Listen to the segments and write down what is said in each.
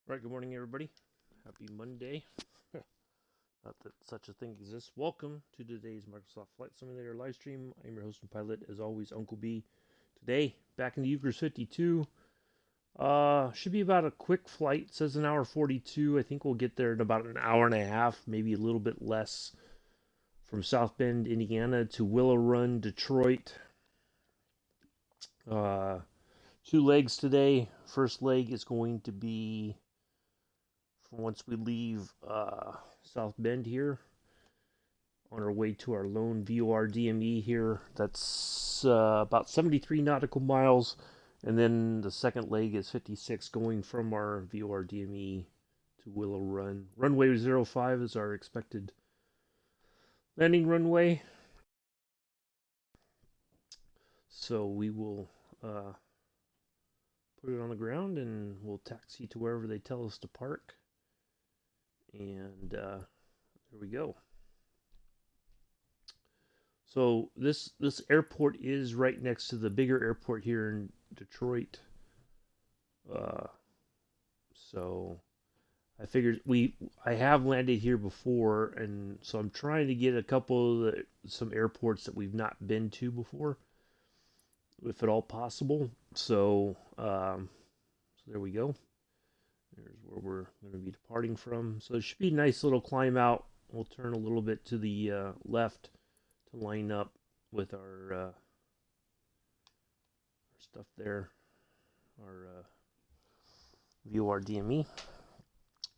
Right, good morning, everybody. Happy Monday. Not that such a thing exists. Welcome to today's Microsoft Flight Simulator live stream. I'm your host and pilot, as always, Uncle B. Today, back in the Ukers 52. Should be about a quick flight. It says an hour 42. I think we'll get there in about an hour and a half, maybe a little bit less, from South Bend, Indiana to Willow Run, Detroit. Two legs today. First leg is going to be once we leave South Bend here on our way to our lone VOR DME here. That's about 73 nautical miles. And then the second leg is 56 going from our VOR DME to Willow Run. Runway 05 is our expected landing runway. So we will put it on the ground and we'll taxi to wherever they tell us to park. And there we go. So this airport is right next to the bigger airport here in Detroit. So I figured I have landed here before, and so I'm trying to get a couple of some airports that we've not been to before, if at all possible. So there we go. There's where we're going to be departing from. So it should be a nice little climb out. We'll turn a little bit to the left to line up with our stuff there, our VOR DME.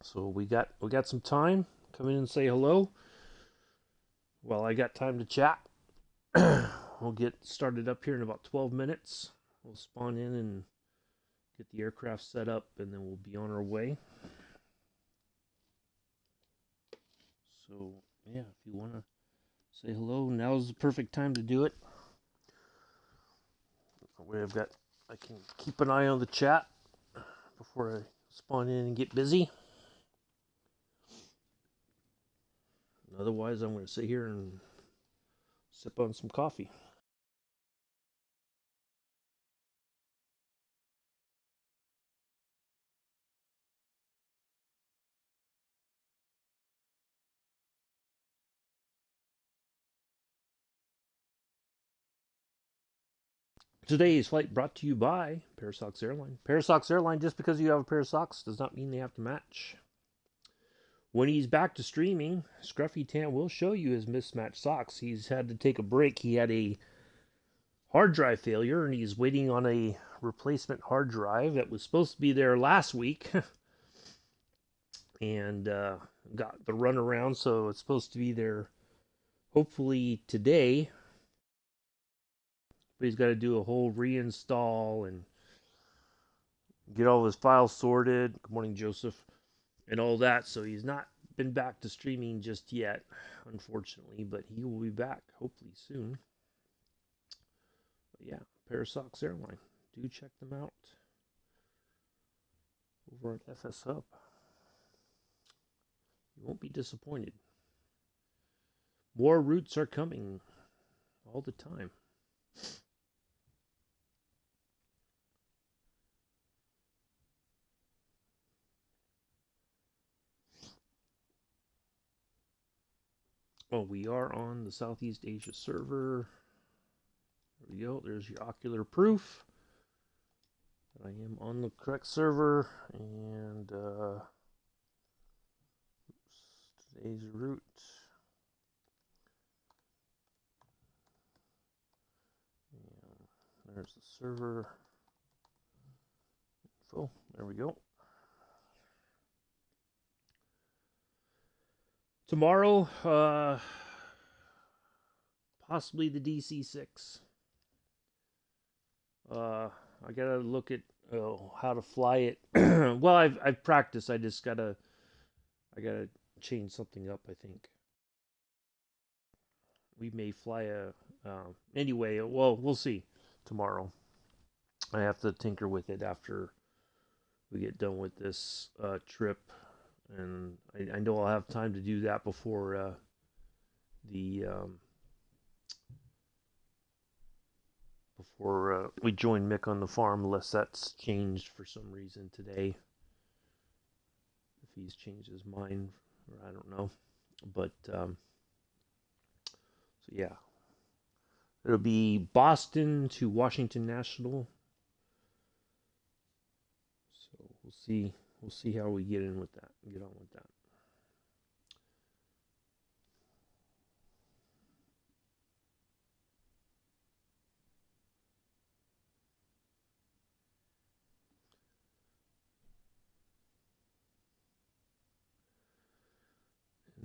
So we got some time. Come in and say hello. Well, I got time to chat. We'll get started up here in about 12 minutes. We'll spawn in and get the aircraft set up, and then we'll be on our way. So, yeah, if you want to say hello, now's the perfect time to do it. I can keep an eye on the chat before I spawn in and get busy. Otherwise, I'm going to sit here and sip on some coffee. Today's flight brought to you by Parasox Airline. Parasox Airline, just because you have a pair of socks does not mean they have to match. When he's back to streaming, Scruffy Tan will show you his mismatched socks. He's had to take a break. He had a hard drive failure, and he's waiting on a replacement hard drive that was supposed to be there last week. And got the runaround, so it's supposed to be there hopefully today. But he's got to do a whole reinstall and get all his files sorted. Good morning, Joseph. And all that. So he's not been back to streaming just yet, unfortunately. But he will be back hopefully soon. But yeah, Parasox Airline. Do check them out over at FS Hub. You won't be disappointed. More routes are coming all the time. Oh, we are on the Southeast Asia server. There we go. There's your ocular proof that I am on the correct server. And today's route. And there's the server info. There we go. Tomorrow, possibly the DC-6. I gotta look at how to fly it. Well, I've practiced. I gotta change something up, I think. We may fly anyway. Well, we'll see tomorrow. I have to tinker with it after we get done with this trip. And I know I'll have time to do that before we join Mick on the farm, unless that's changed for some reason today. he's changed his mind, or I don't know. But so yeah, it'll be Boston to Washington National. So we'll see. We'll see how we get in with that. Get on with that.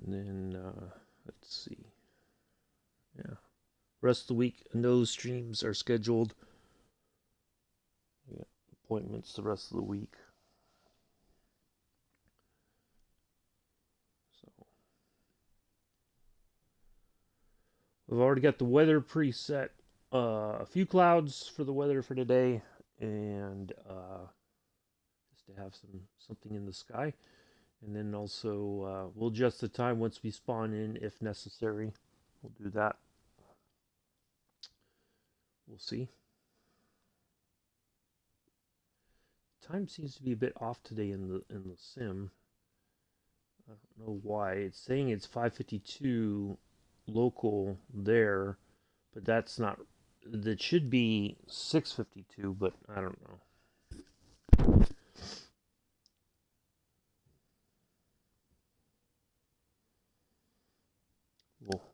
And then let's see. Yeah, rest of the week, no streams are scheduled. I got appointments the rest of the week. So we've already got the weather preset. A few clouds for the weather for today, and just to have something in the sky. And then also we'll adjust the time once we spawn in if necessary. We'll do that. We'll see. Time seems to be a bit off today in the sim. I don't know why. It's saying it's 5:52 local there, but that's not. That should be 6:52, but I don't know.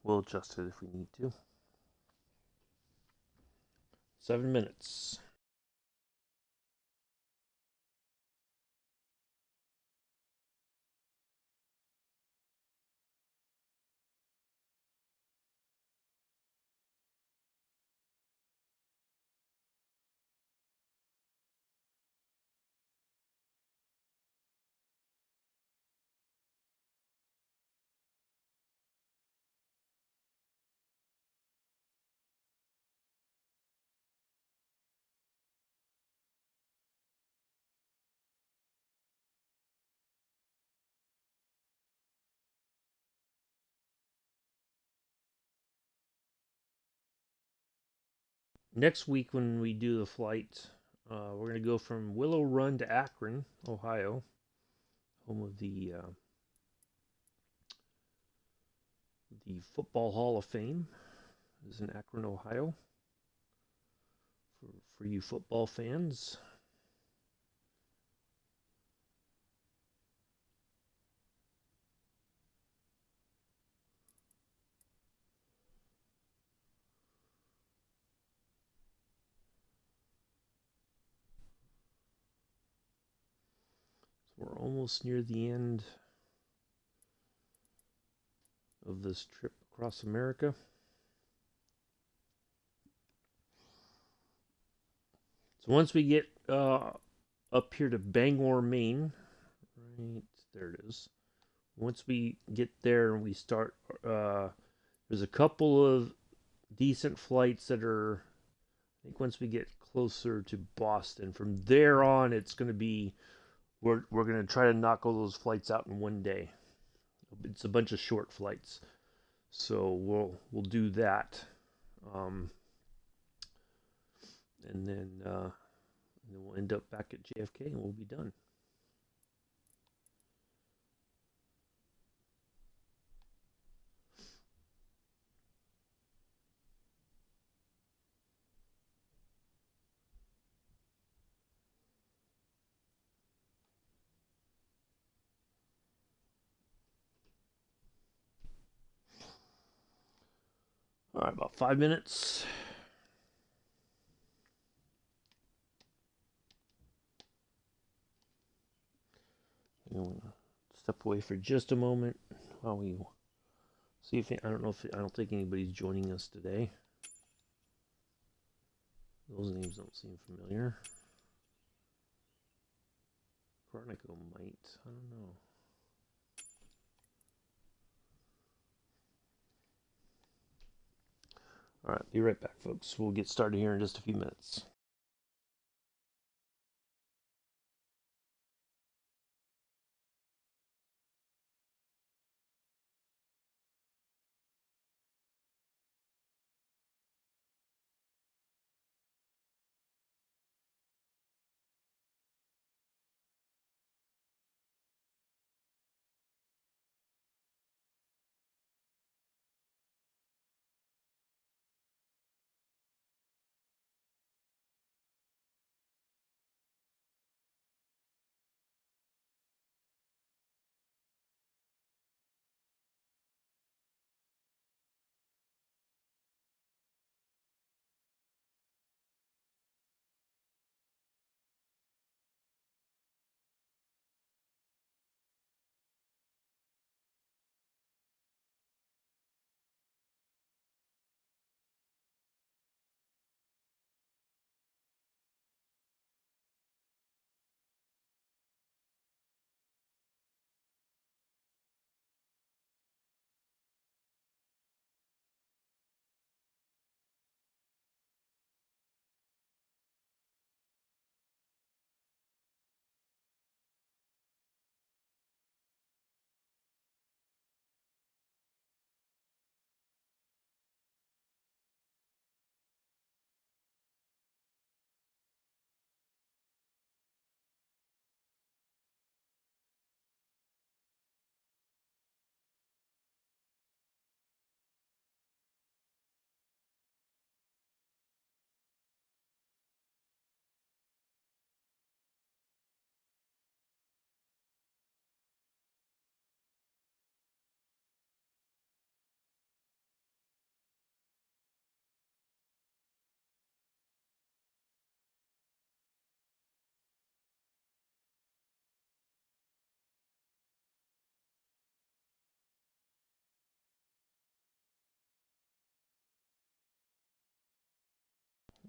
We'll adjust it if we need to. 7 minutes. Next week when we do the flight, we're going to go from Willow Run to Akron, Ohio, home of the Football Hall of Fame. Is in Akron, Ohio. For you football fans. So we're almost near the end of this trip across America. So once we get up here to Bangor, Maine, right there it is. Once we get there and we start, there's a couple of decent flights that are, I think once we get closer to Boston, from there on it's going to be, we're going to try to knock all those flights out in one day. It's a bunch of short flights, so we'll do that, and then we'll end up back at JFK and we'll be done. All right, about 5 minutes. I'm going to step away for just a moment while we see if I don't think anybody's joining us today. Those names don't seem familiar. Chronico might. I don't know. All right, be right back, folks. We'll get started here in just a few minutes.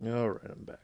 All right, I'm back.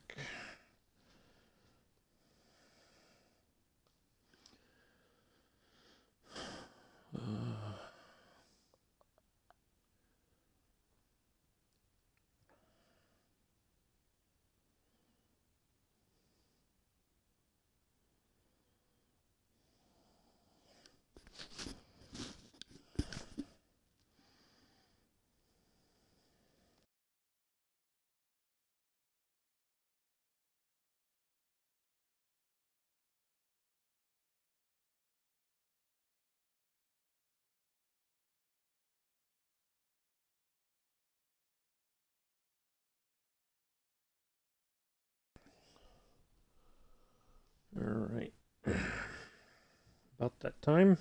All right. About that time.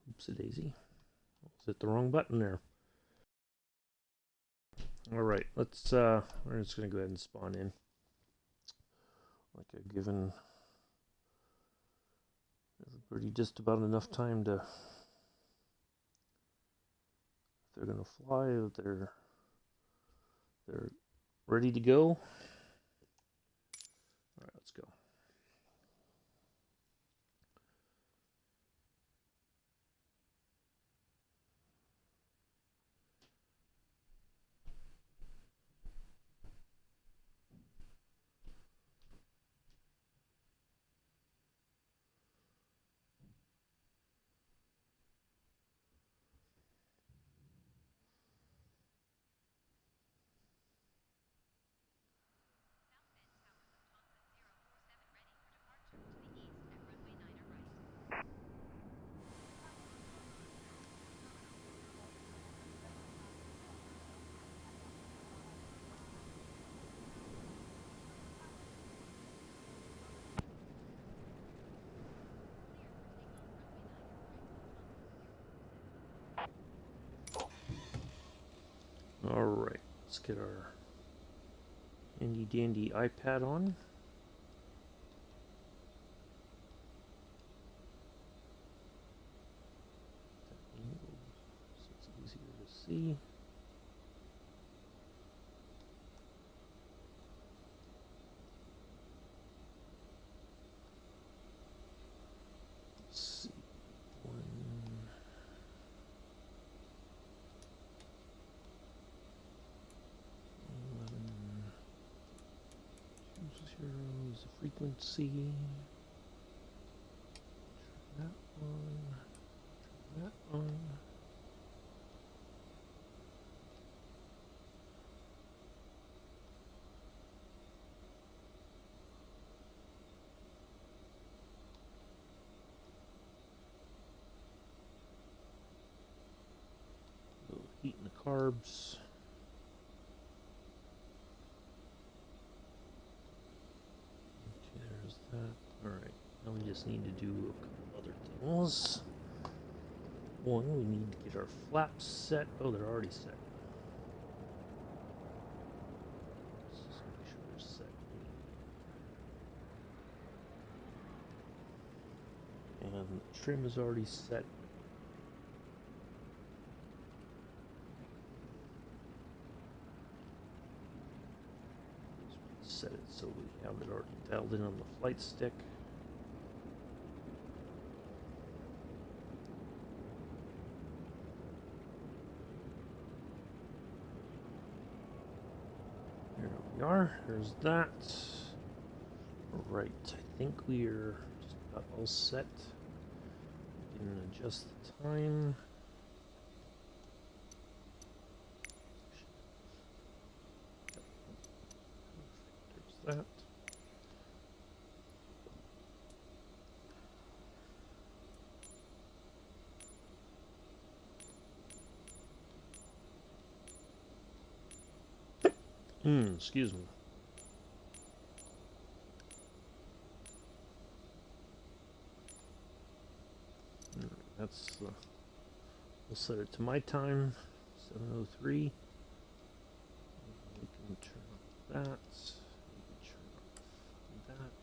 Oopsie daisy. Hit the wrong button there. All right, let's we're just gonna go ahead and spawn in. Like I've given everybody just about enough time to, if they're gonna fly, if they're ready to go. All right, let's go. All right, let's get our handy dandy iPad on. So it's easier to see. Let's see. 1, 11, 2, 0 is the frequency. Turn that on. Turn that on. Heat in the carbs. Okay, there's that. Alright, now we just need to do a couple other things. One, we need to get our flaps set. Oh, they're already set. Let's just make sure they're set. And the trim is already set. Set it so we have it already dialed in on the flight stick. There we are. There's that. Right. I think we're just about all set. We can adjust the time. There's that. Excuse me. That's we'll set it to my time, 7:03. We can turn off that. We can turn off that.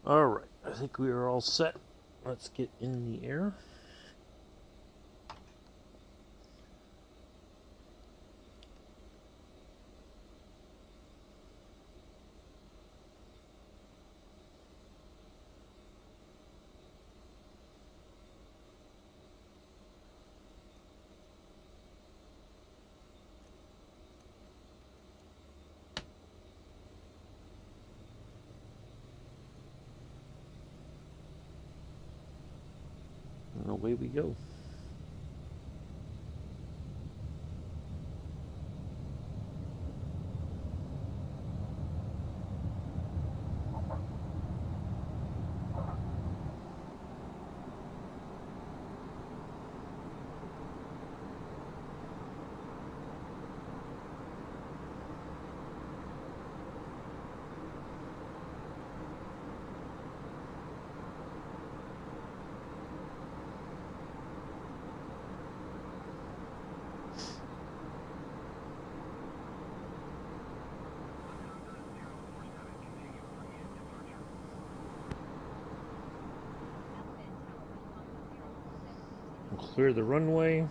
Alright, I think we are all set. Let's get in the air. And away we go. Clear the runway.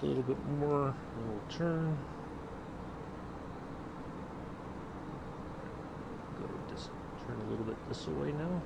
A little bit more, and we'll turn. Turn a little bit this way now.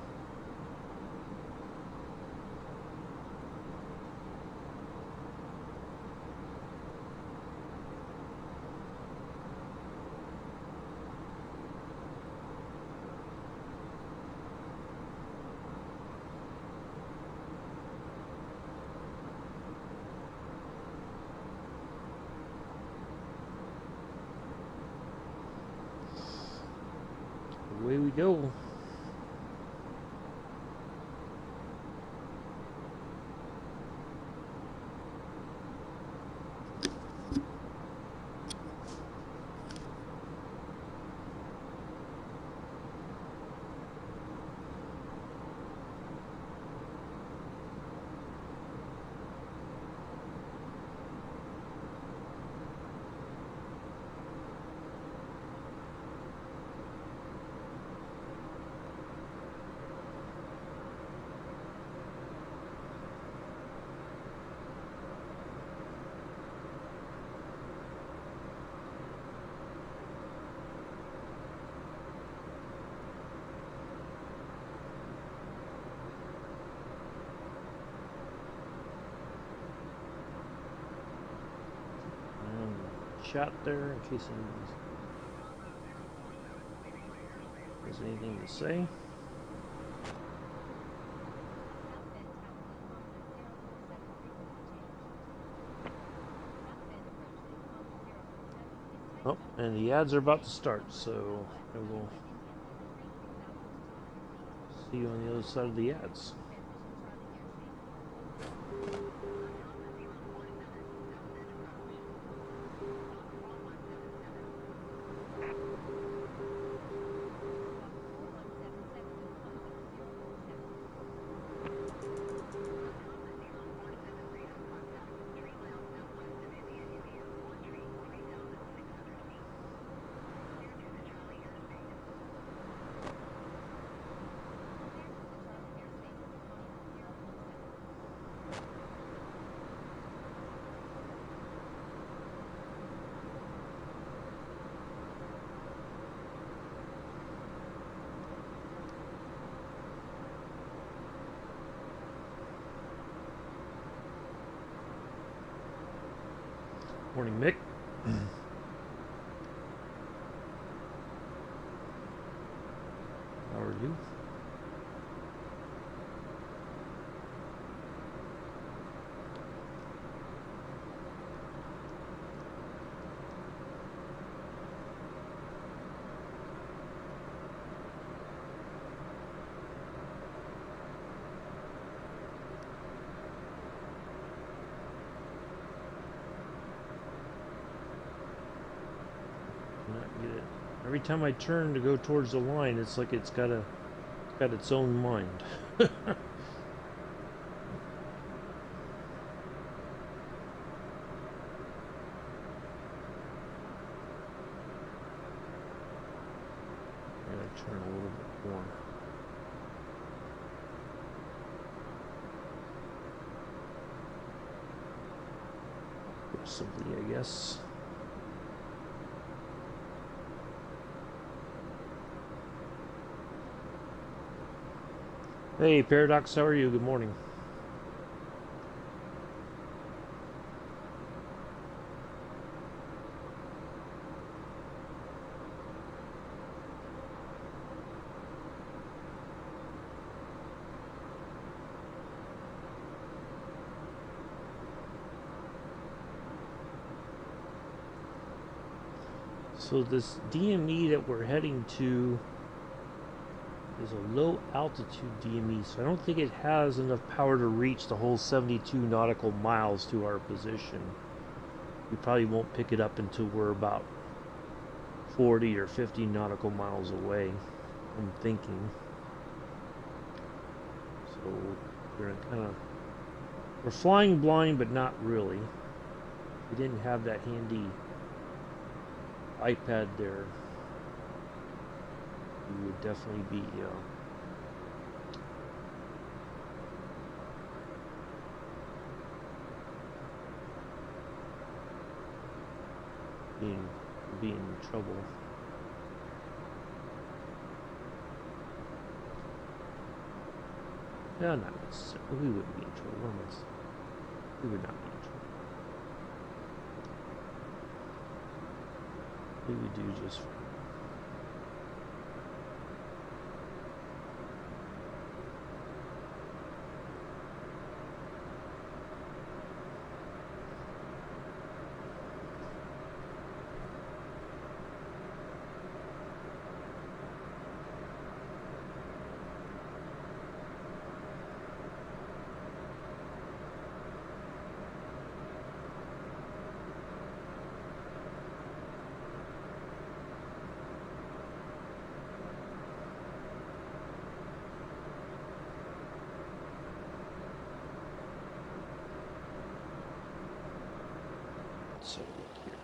Away we go. Shot there in case anyone has anything to say. Oh, and the ads are about to start, so I will see you on the other side of the ads. Morning, Mick. How are you? Every time I turn to go towards the line, it's like it's got its own mind. to turn a little bit more. Aggressively, I guess. Hey, Paradox, how are you? Good morning. So this DME that we're heading to is a low altitude DME, so I don't think it has enough power to reach the whole 72 nautical miles to our position. We probably won't pick it up until we're about 40 or 50 nautical miles away, I'm thinking. So we're flying blind, but not really. We didn't have that handy iPad there, we would definitely be be in trouble. No, not necessarily. We wouldn't be in trouble. We would not be in trouble. We would do just fine. So look here.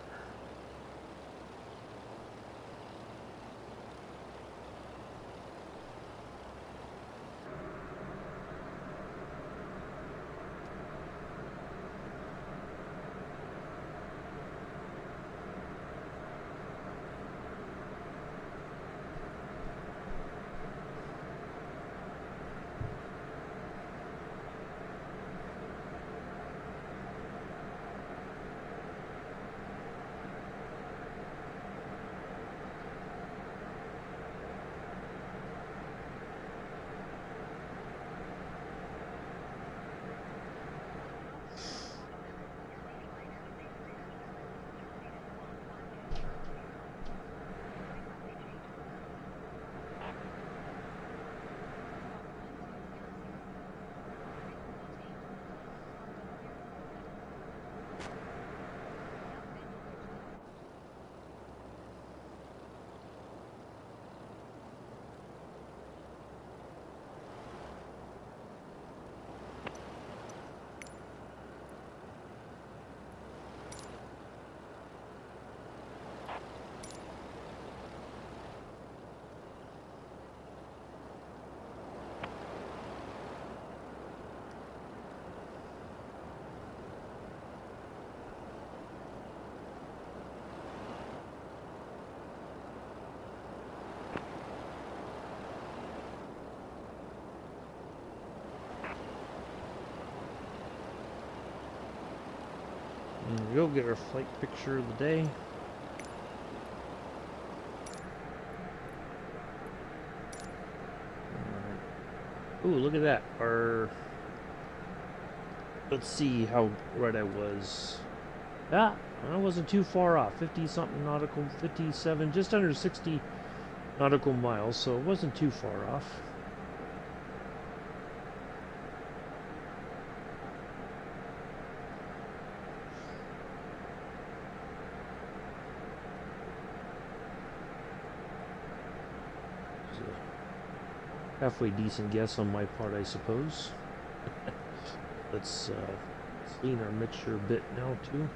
And we'll get our flight picture of the day. Ooh, look at that. Let's see how right I was. Ah, I wasn't too far off. 50-something nautical, 57, just under 60 nautical miles, so it wasn't too far off. Halfway decent guess on my part, I suppose. Let's lean our mixture a bit now, too.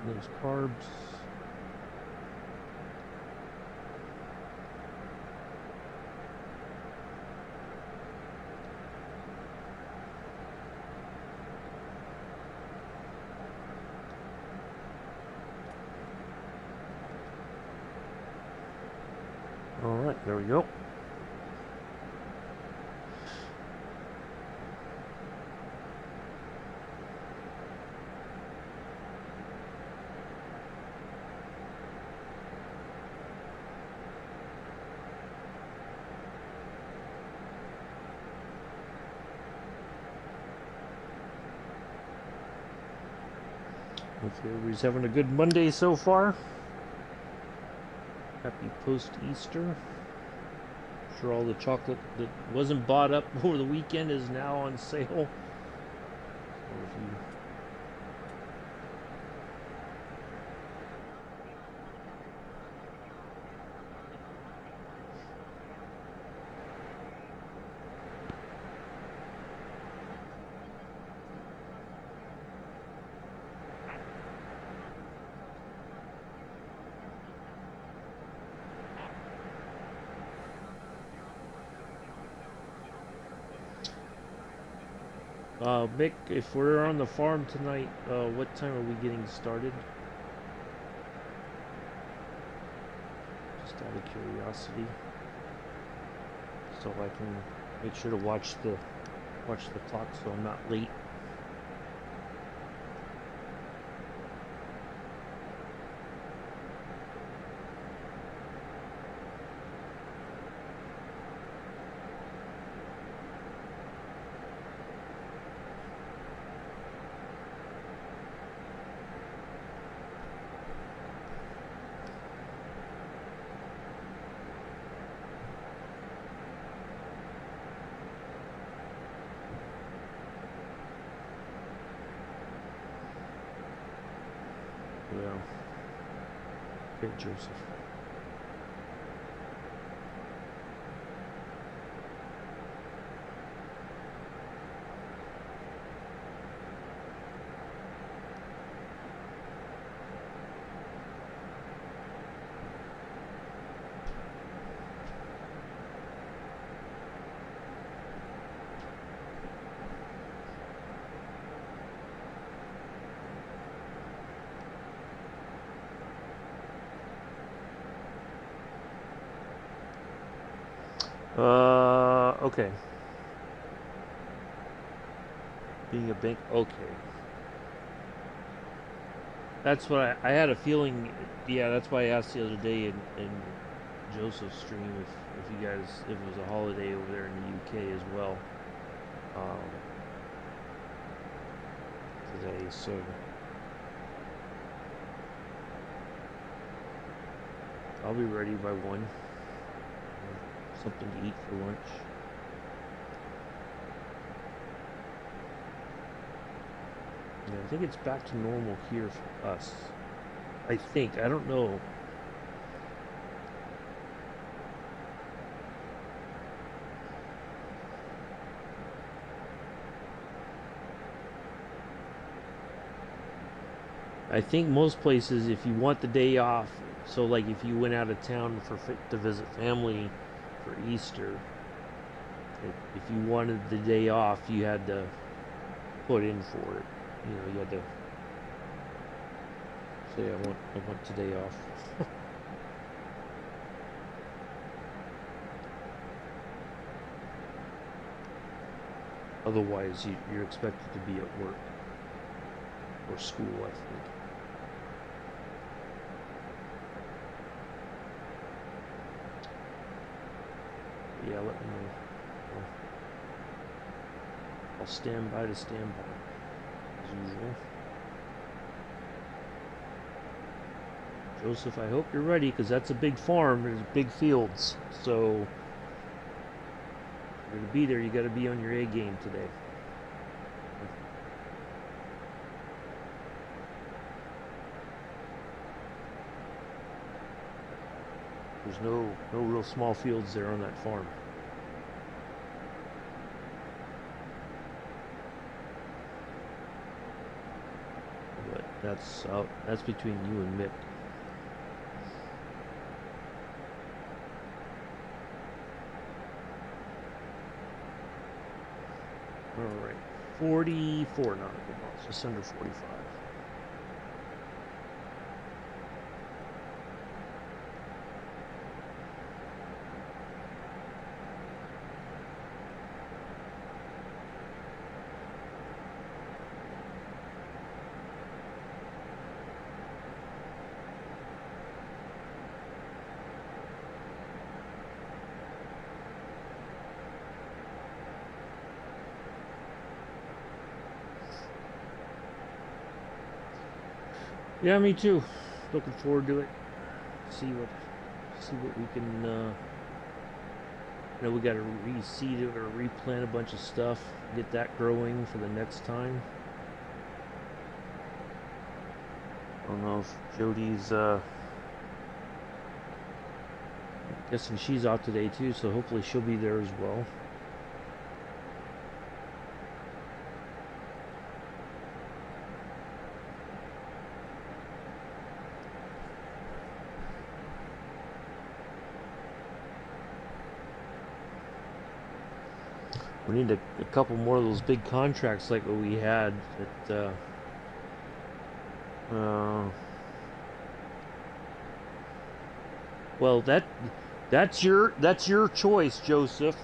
those carbs. All right, there we go. Hopefully everybody's having a good Monday so far. Happy post-Easter. Sure all the chocolate that wasn't bought up over the weekend is now on sale. So if you Mick, if we're on the farm tonight, what time are we getting started? Just out of curiosity, so I can make sure to watch the clock so I'm not late. Well, okay, Joseph. Okay. Being a bank, okay. That's what I had a feeling. Yeah, that's why I asked the other day in Joseph's stream if you guys, if it was a holiday over there in the UK as well today. So I'll be ready by 1. Something to eat for lunch. Yeah, I think it's back to normal here for us. I think. I don't know. I think most places, if you want the day off, so like if you went out of town to visit family for Easter, if you wanted the day off, you had to put in for it. You know, you had to say, I want today off. Otherwise, you're expected to be at work or school, I think. Yeah, let me know. I'll stand by to stand by, as usual. Joseph, I hope you're ready, because that's a big farm. There's big fields. So, if you're going to be there, you got to be on your A game today. There's no real small fields there on that farm. That's between you and Mick. All right, 44 nautical miles, just under 45. Yeah, me too. Looking forward to it. See what we can. We got to reseed it or replant a bunch of stuff, get that growing for the next time. I don't know if Jody's. Guessing she's out today too, so hopefully she'll be there as well. We need a couple more of those big contracts like what we had at well, that's your choice, Joseph.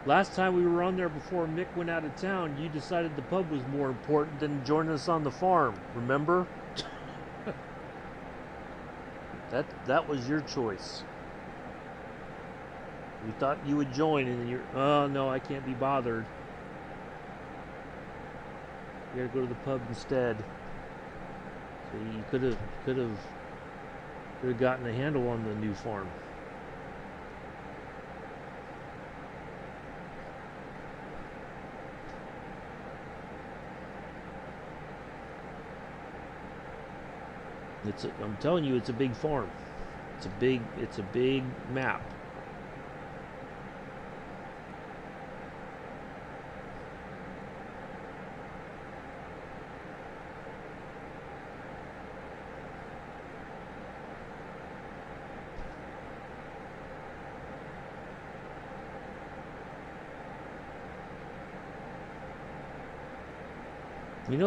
Last time we were on there before Mick went out of town, you decided the pub was more important than joining us on the farm. Remember? That was your choice. We thought you would join, and then you're, oh no, I can't be bothered. You gotta go to the pub instead. So you could have gotten a handle on the new farm. I'm telling you, it's a big farm. It's a big map.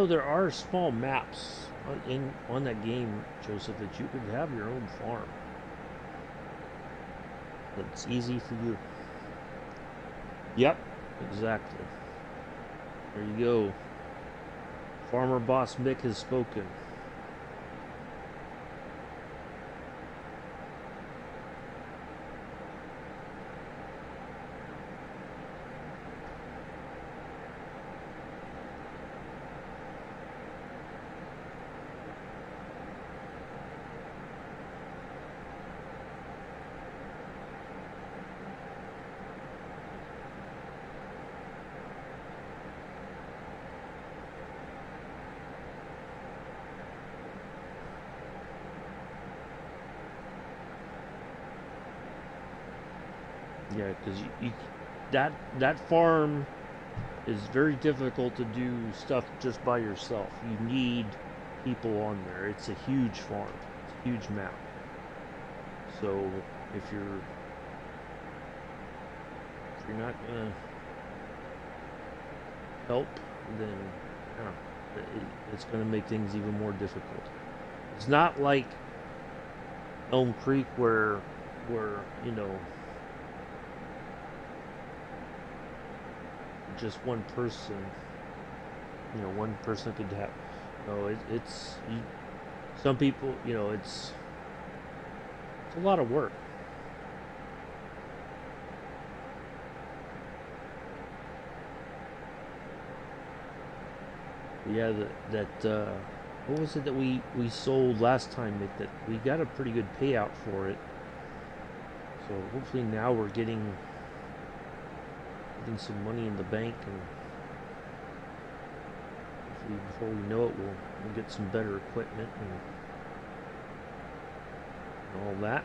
There are small maps on that game, Joseph, that you could have your own farm. It's easy for you. Yep, exactly. There you go. Farmer Boss Mick has spoken. Yeah, because that farm is very difficult to do stuff just by yourself. You need people on there. It's a huge farm. It's a huge map. So if you're not gonna help, then it's gonna make things even more difficult. It's not like Elm Creek where just one person could have. No, some people, it's a lot of work. Yeah, what was it that we sold last time, Nick, that we got a pretty good payout for it. So hopefully now we're getting some money in the bank, and hopefully before we know it we'll get some better equipment and all that.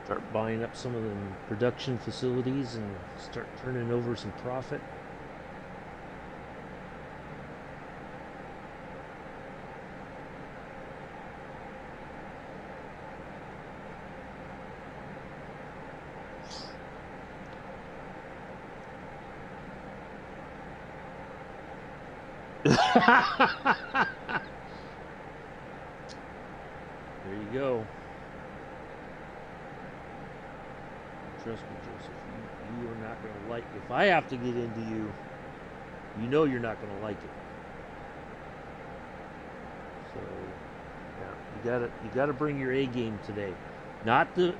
Start buying up some of the production facilities and start turning over some profit. There you go. Trust me, Joseph. You are not going to like it. If I have to get into you, you know you're not going to like it. So, yeah, you gotta bring your A game today. Not the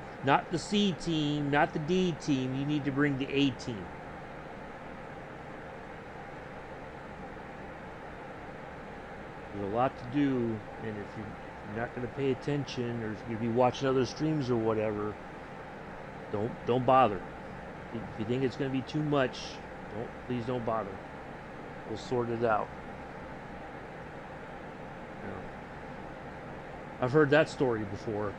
C team, not the D team. You need to bring the A team. There's a lot to do, and if you're not going to pay attention, or if you're going to be watching other streams or whatever, don't bother. If you think it's going to be too much, please don't bother. We'll sort it out. You know, I've heard that story before.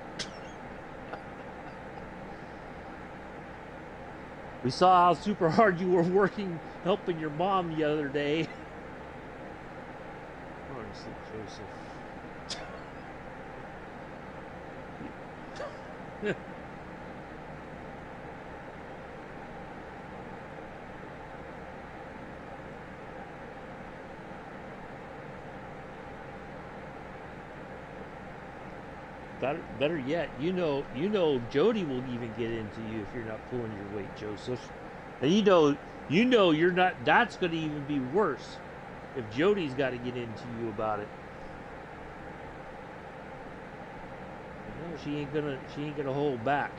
We saw how super hard you were working helping your mom the other day. Honestly, Joseph. Better yet, you know Jody will even get into you if you're not pulling your weight, Joseph. And you know you're not. That's going to even be worse if Jody's got to get into you about it. You know, she ain't gonna hold back.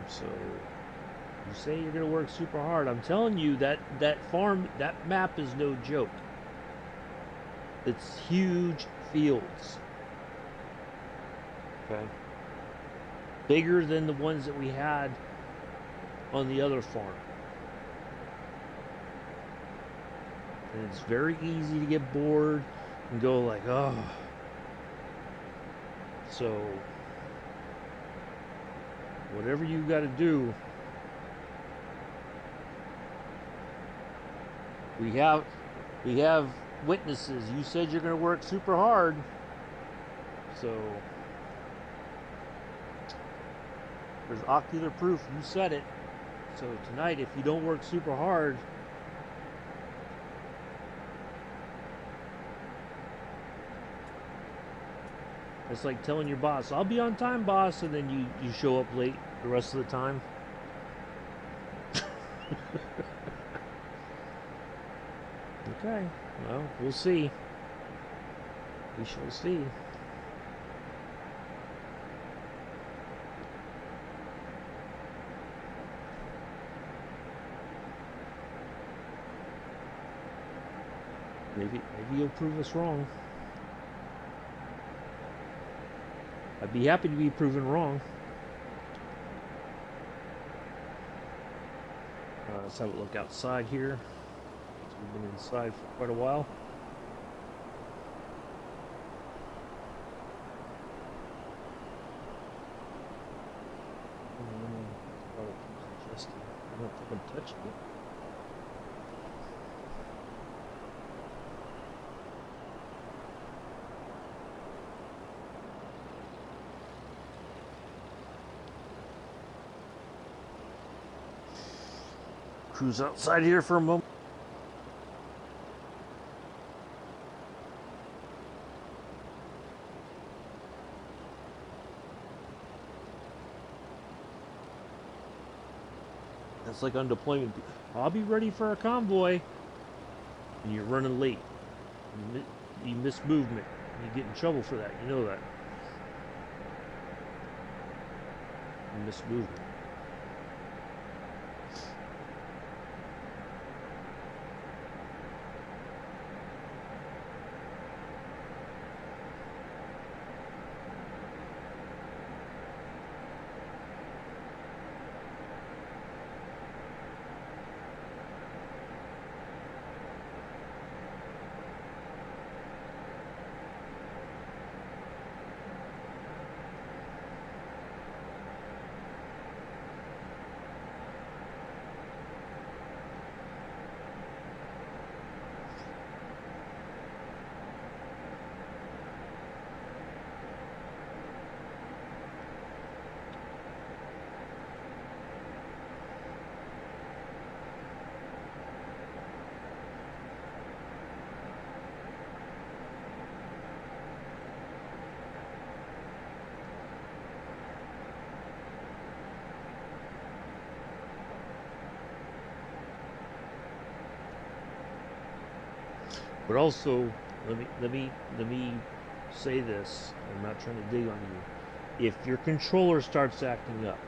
So you say you're gonna work super hard. I'm telling you that map is no joke. It's huge fields. Okay. Bigger than the ones that we had on the other farm. And it's very easy to get bored and go like, oh. So whatever you got to do, we have witnesses. You said you're going to work super hard, so there's ocular proof. You said it. So tonight, if you don't work super hard, it's like telling your boss, I'll be on time, boss, and then you show up late the rest of the time. Okay, well, we'll see. We shall see. Maybe you'll prove us wrong. I'd be happy to be proven wrong. Let's have a look outside here. We've been inside for quite a while. I don't think I'm touching it. Cruise outside here for a moment. That's like on deployment. I'll be ready for a convoy. And you're running late. You miss movement. You get in trouble for that. You know that. You miss movement. But also, let me say this. I'm not trying to dig on you. If your controller starts acting up,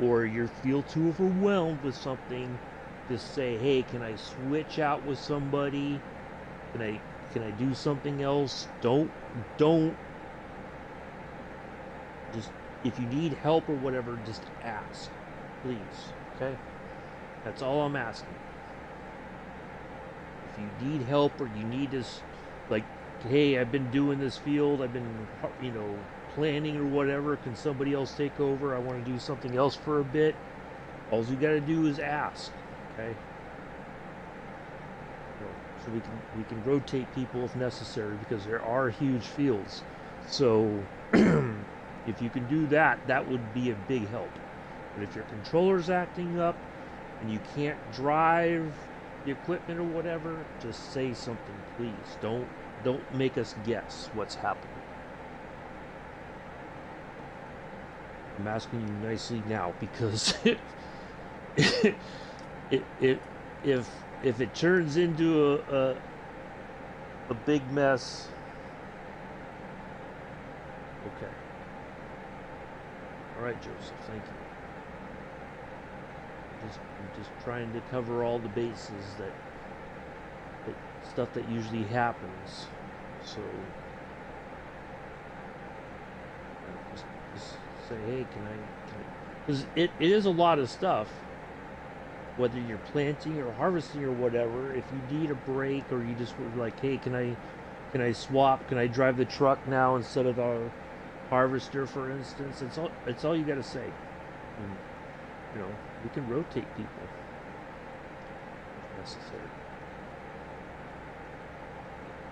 or you feel too overwhelmed with something, just say, "Hey, can I switch out with somebody? Can I do something else?" Don't just, if you need help or whatever, just ask, please. Okay, that's all I'm asking. If you need help or you need this, like, hey, I've been doing this field, I've been, planning or whatever. Can somebody else take over? I want to do something else for a bit. All you got to do is ask. Okay. So we can rotate people if necessary, because there are huge fields. So if you can do that, that would be a big help. But if your controller's acting up and you can't drive the equipment or whatever, just say something, please. Don't make us guess what's happening. I'm asking you nicely now, because it, if it turns into a big mess, okay. All right, Joseph. Thank you. I'm just trying to cover all the bases that stuff that usually happens. So just say, hey, can I? Because it is a lot of stuff. Whether you're planting or harvesting or whatever, if you need a break, or you just were like, hey, can I swap? Can I drive the truck now instead of our harvester, for instance? It's all you got to say. And, we can rotate people if necessary.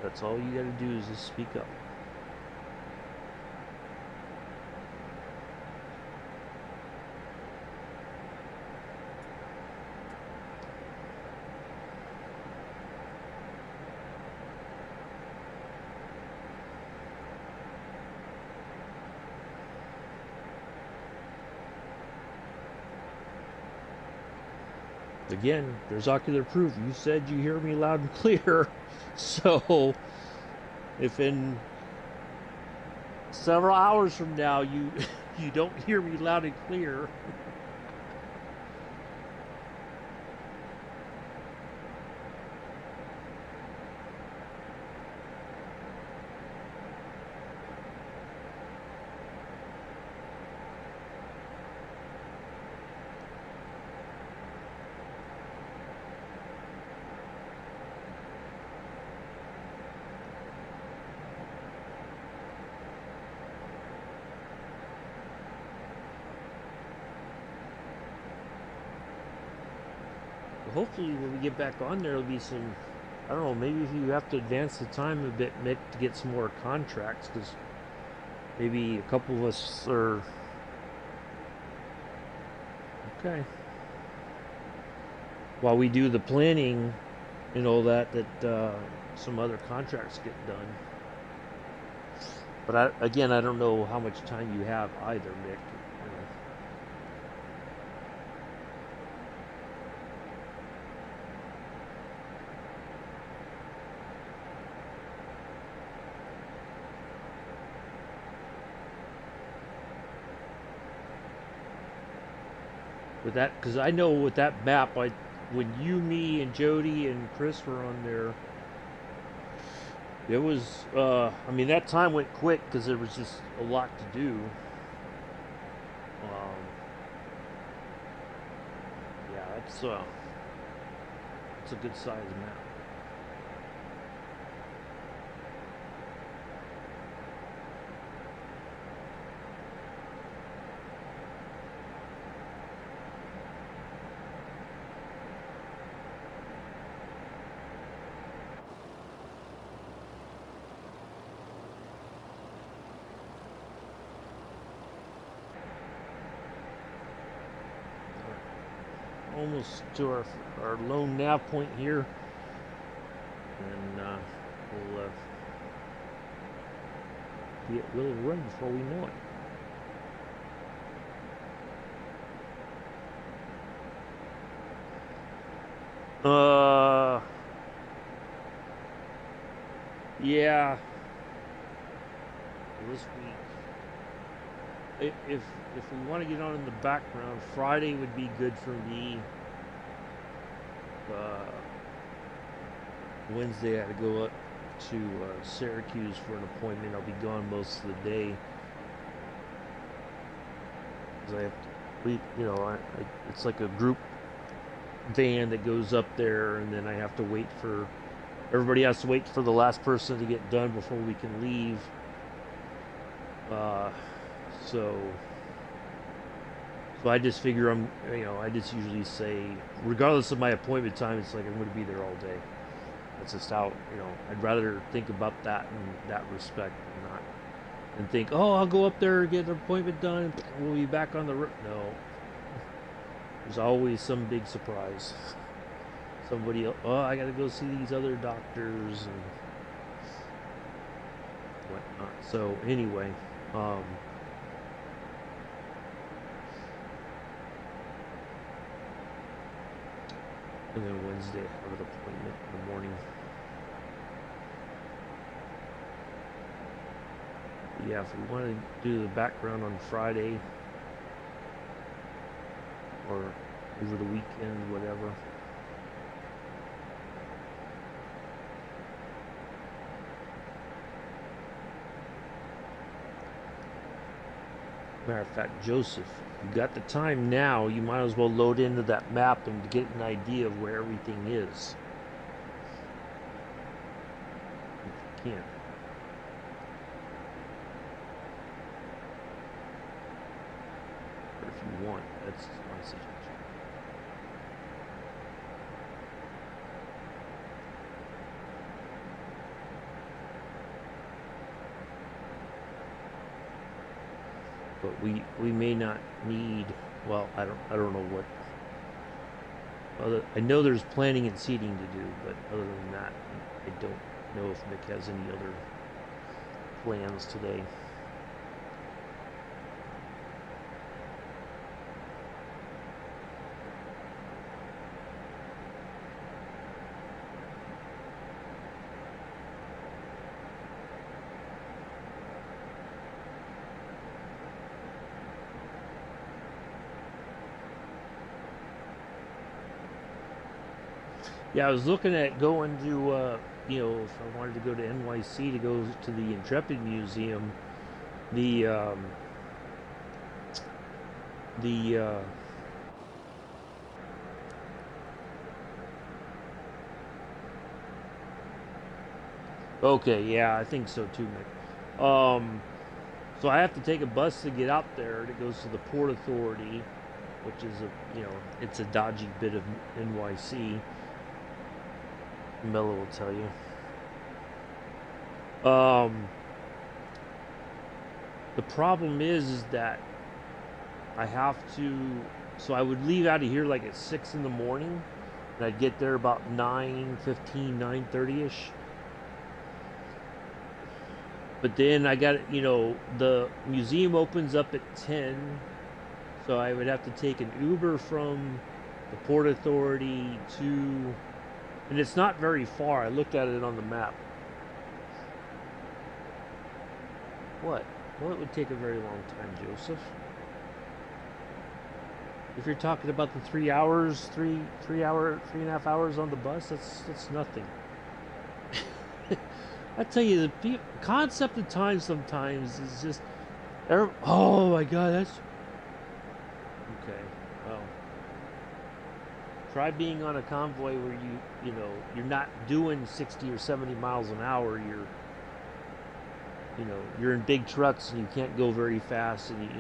That's all you got to do, is just speak up. Again, there's ocular proof. You said you hear me loud and clear. So if in several hours from now you you don't hear me loud and clear, hopefully when we get back on there, there'll be some, I don't know, maybe if you have to advance the time a bit, Mick, to get some more contracts, because maybe a couple of us are okay. While we do the planning and all that, some other contracts get done. But I don't know how much time you have either, Mick. With that, because I know with that map, when you, me, and Jody and Chris were on there, it was, that time went quick because there was just a lot to do. Yeah, it's a good size map. Almost to our lone nav point here, and we'll be at Willow Run before we know it. Yeah, this week. If we want to get on in the background, Friday would be good for me. Wednesday I had to go up to Syracuse for an appointment. I'll be gone most of the day. 'Cause I have to, it's like a group van that goes up there, and then I have to wait for everybody has to wait for the last person to get done before we can leave. Uh, so I just figure I just usually say, regardless of my appointment time, it's like I'm going to be there all day. That's just how, I'd rather think about that in that respect and think, oh, I'll go up there, get an appointment done, we'll be back on the road. No. There's always some big surprise. Somebody else, oh, I got to go see these other doctors and whatnot. So, anyway, and then Wednesday I have an appointment in the morning. Yeah, if we want to do the background on Friday or over the weekend, whatever. Matter of fact, Joseph, you got the time now, you might as well load into that map and get an idea of where everything is. If you can. Or if you want, that's my suggestion. But we may not need, well, I don't know what I know there's planning and seating to do, but other than that I don't know if Mick has any other plans today. Yeah, I was looking at going to, if I wanted to go to NYC to go to the Intrepid Museum, the, the, okay, yeah, I think so too, Mick. So I have to take a bus to get out there. It goes to the Port Authority, which is it's a dodgy bit of NYC. Mello will tell you. The problem is that I have to. So I would leave out of here like at 6 in the morning, and I'd get there about 9:15, 9:30 ish. But then I got the museum opens up at 10, so I would have to take an Uber from the Port Authority to. And it's not very far. I looked at it on the map. What? Well, it would take a very long time, Joseph. If you're talking about the 3 hours, 3.5 hours on the bus, that's nothing. I tell you, the concept of time sometimes is just. Oh my God, that's. Okay. Well. Try being on a convoy where you're not doing 60 or 70 miles an hour. You're in big trucks and you can't go very fast, and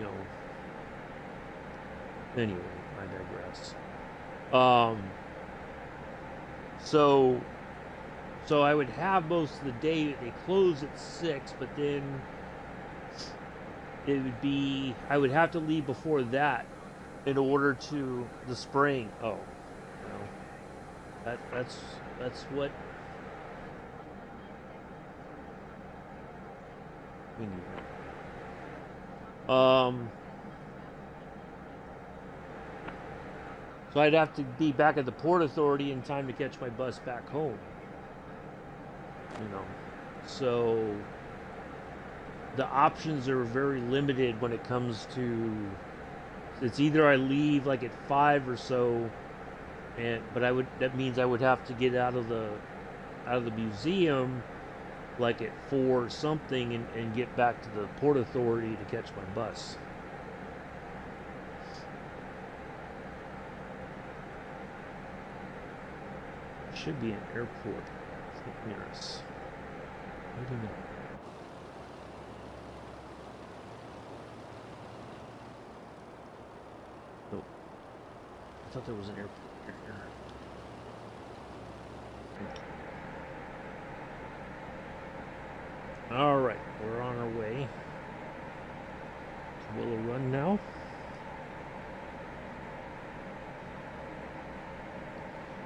Anyway, I digress. So I would have most of the day. They close at 6, but then I would have to leave before that in order to the spraying. Oh. That's what we need. So I'd have to be back at the Port Authority in time to catch my bus back home. So the options are very limited when it comes to, it's either I leave like at 5 or so, and but that means I would have to get out of the museum like at 4 or something, and get back to the Port Authority to catch my bus. Should be an airport near us. Wait a minute. Nope. I thought there was an airport near here. Alright, we're on our way to Willow Run now.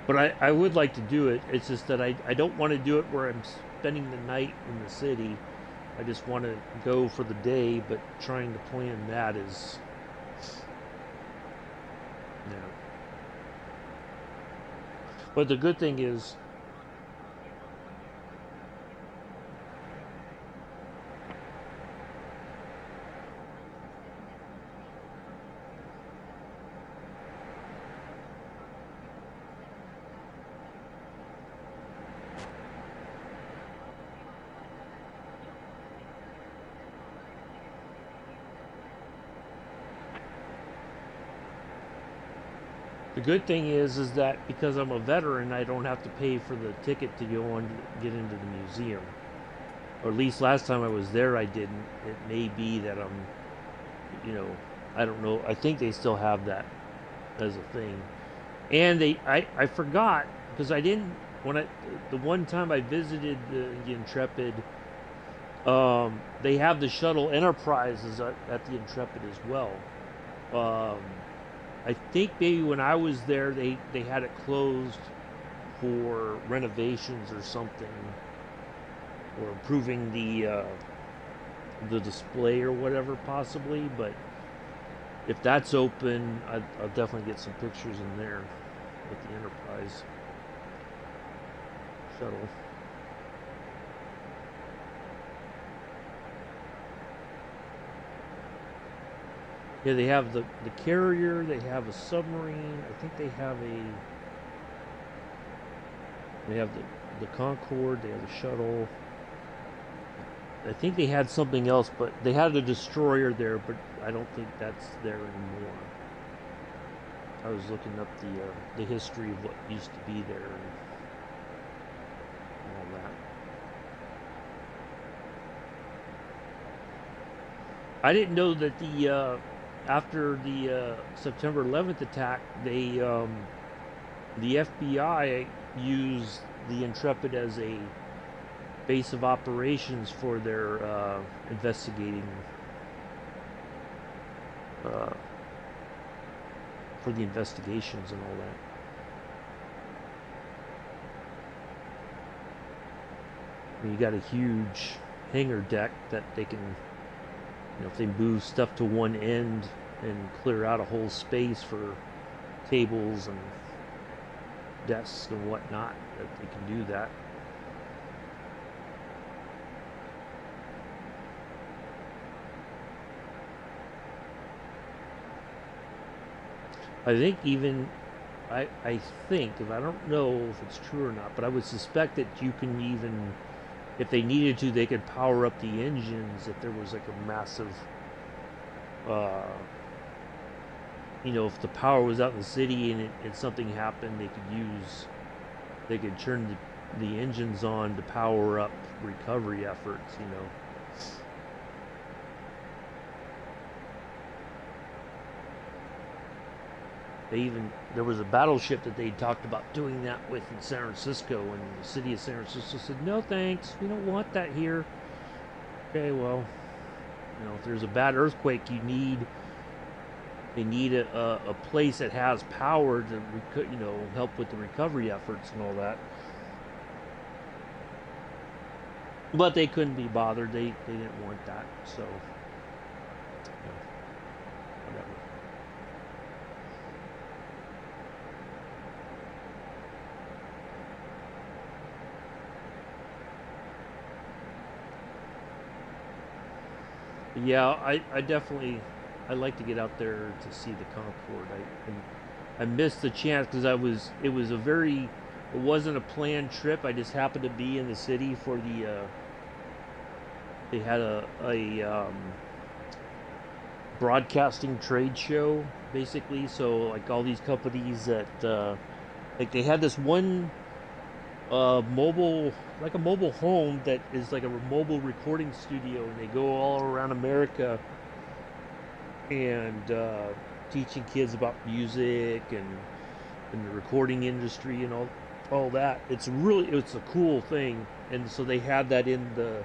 But I would like to do it. It's just that I don't want to do it where I'm spending the night in the city. I just want to go for the day, but trying to plan that is, yeah. But the good thing is, is that because I'm a veteran, I don't have to pay for the ticket to go on to get into the museum. Or at least last time I was there, I didn't. It may be that I'm, I don't know. I think they still have that as a thing. And I forgot because I didn't the one time I visited the Intrepid. They have the shuttle Enterprises at the Intrepid as well. I think maybe when I was there, they had it closed for renovations or something, or improving the display or whatever, possibly. But if that's open, I'll definitely get some pictures in there with the Enterprise shuttle. Yeah, they have the carrier, they have a submarine, I think they have the Concorde, they have the shuttle. I think they had something else, but they had the destroyer there, but I don't think that's there anymore. I was looking up the history of what used to be there and all that. I didn't know that after the September 11th attack, the FBI used the Intrepid as a base of operations for their investigating for the investigations and all that. I mean, you got a huge hangar deck that they can, if they move stuff to one end and clear out a whole space for tables and desks and whatnot, that they can do that. I think even, I think, if I don't know if it's true or not, but I would suspect that you can even, if they needed to, they could power up the engines if there was like a massive, if the power was out in the city and something happened, they could turn the engines on to power up recovery efforts, there was a battleship that they talked about doing that with in San Francisco, and the city of San Francisco said, no thanks, we don't want that here. Okay, well, if there's a bad earthquake, they need a place that has power to help with the recovery efforts and all that. But they couldn't be bothered. They didn't want that, so whatever. Yeah, I definitely I like to get out there to see the Concord. I missed the chance because it was a very it wasn't a planned trip. I just happened to be in the city for they had a broadcasting trade show basically. So like all these companies that like they had this one mobile like a mobile home that is like a mobile recording studio, and they go all around America and teaching kids about music and the recording industry and all that. It's a cool thing, and so they had that in the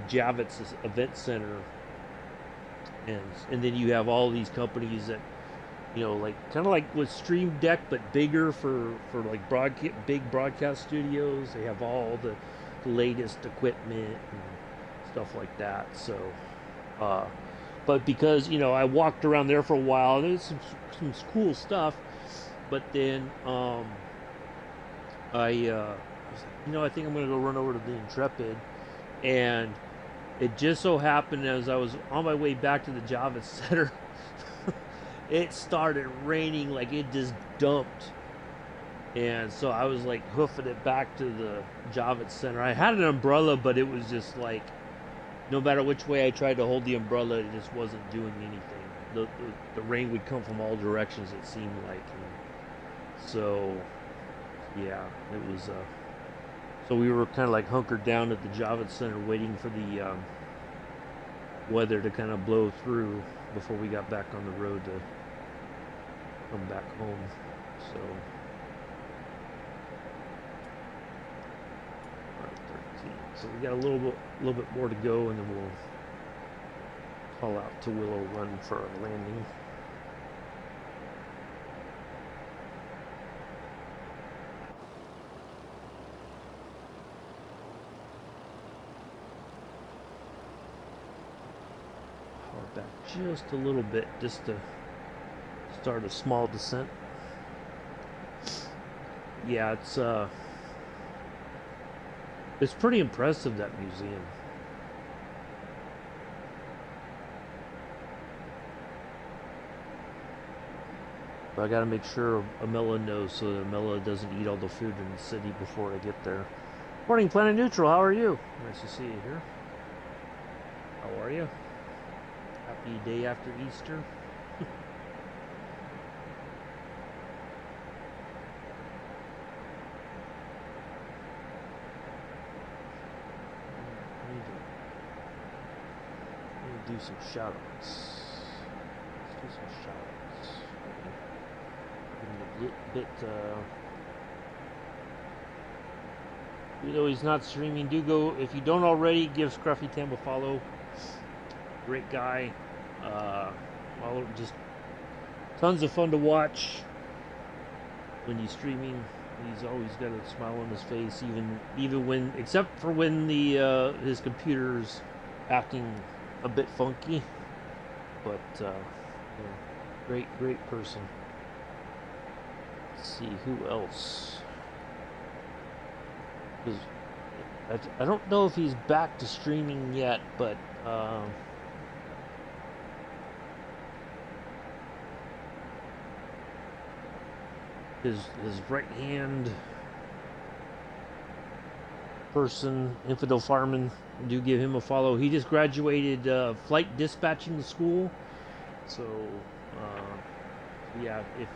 Javits Event Center, and then you have all these companies that like kind of like with Stream Deck but bigger for like big broadcast studios. They have all the latest equipment and stuff like that. So uh, but because I walked around there for a while, there's some cool stuff. But then I I think I'm gonna go run over to the Intrepid, and it just so happened as I was on my way back to the Javits Center, it started raining like it just dumped. And so I was like hoofing it back to the Javits Center. I had an umbrella, but it was just like no matter which way I tried to hold the umbrella, it just wasn't doing anything. The rain would come from all directions, it seemed like. And so, yeah, it was. So we were kind of like hunkered down at the Javits Center waiting for the weather to kind of blow through before we got back on the road to come back home. So. 13. So we got a little bit more to go, and then we'll call out to Willow Run for our landing. Power back just a little bit, just to start a small descent. Yeah, it's pretty impressive, that museum. But I gotta make sure Amela knows so that Amela doesn't eat all the food in the city before I get there. Morning, Planet Neutral. How are you? Nice to see you here. How are you? Happy day after Easter. Do some shout outs. Let's do some shout outs. Give him a bit, he's not streaming, do go, if you don't already, give Scruffy Tam a follow. Great guy. Just tons of fun to watch when he's streaming. He's always got a smile on his face, even when, except for when his computer's acting a bit funky, but great person. Let's see who else. I don't know if he's back to streaming yet, but his right hand person, Infidel Farman, do give him a follow. He just graduated flight dispatching school, so yeah. If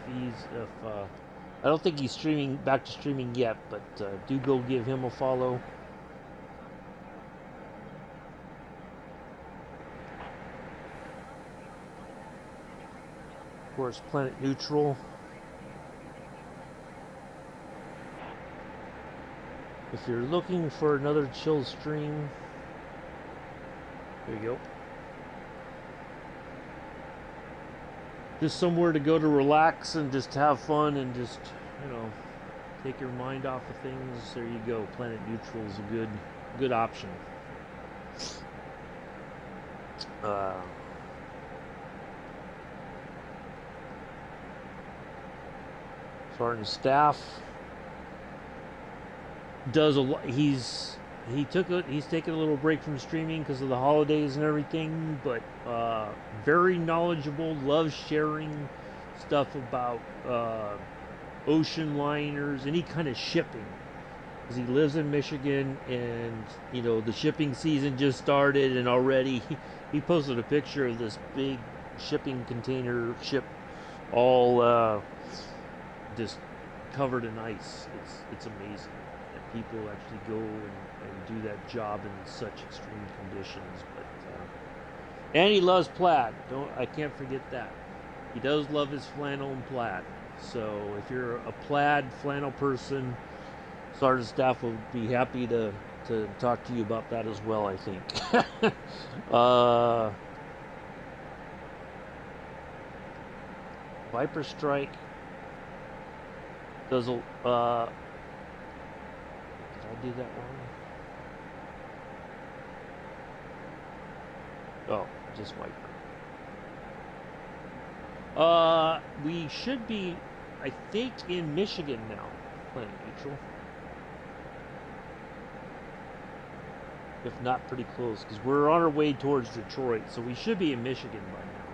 I don't think he's back to streaming yet, but do go give him a follow. Of course, Planet Neutral. If you're looking for another chill stream, there you go. Just somewhere to go to relax and just have fun and just, take your mind off of things. There you go. Planet Neutral is a good option. Sergeant Staff does a lot. He's he's taken a little break from streaming because of the holidays and everything, but very knowledgeable, loves sharing stuff about ocean liners, any kind of shipping. Because he lives in Michigan, and you know the shipping season just started, and already he posted a picture of this big shipping container ship, all just covered in ice. It's amazing that people actually go and do that job in such extreme conditions. But and he loves plaid. Don't I can't forget that. He does love his flannel and plaid. So if you're a plaid flannel person, Sergeant Staff will be happy to talk to you about that as well, I think. Viper Strike does a did I do that wrong? Oh, just Viper. We should be, I think, in Michigan now, playing neutral. If not pretty close, because we're on our way towards Detroit, so we should be in Michigan by now.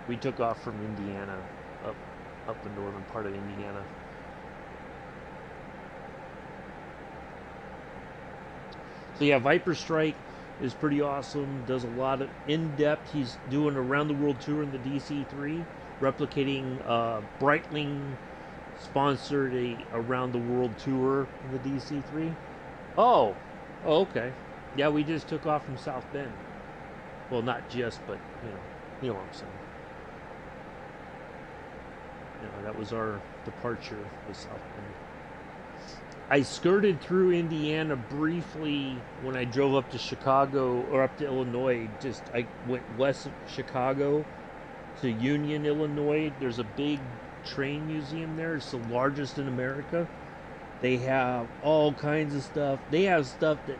We took off from Indiana, up the northern part of Indiana. So yeah, Viper Strike is pretty awesome. Does a lot of in-depth. He's doing a around the world tour in the DC3, replicating Breitling sponsored a around the world tour in the DC3. Oh, okay. Yeah, we just took off from South Bend. Well, not just, but you know what I'm saying. That was our departure with South Bend. I skirted through Indiana briefly when I drove up to Chicago or up to Illinois. I went west of Chicago to Union, Illinois. There's a big train museum there. It's the largest in America. They have all kinds of stuff. They have stuff that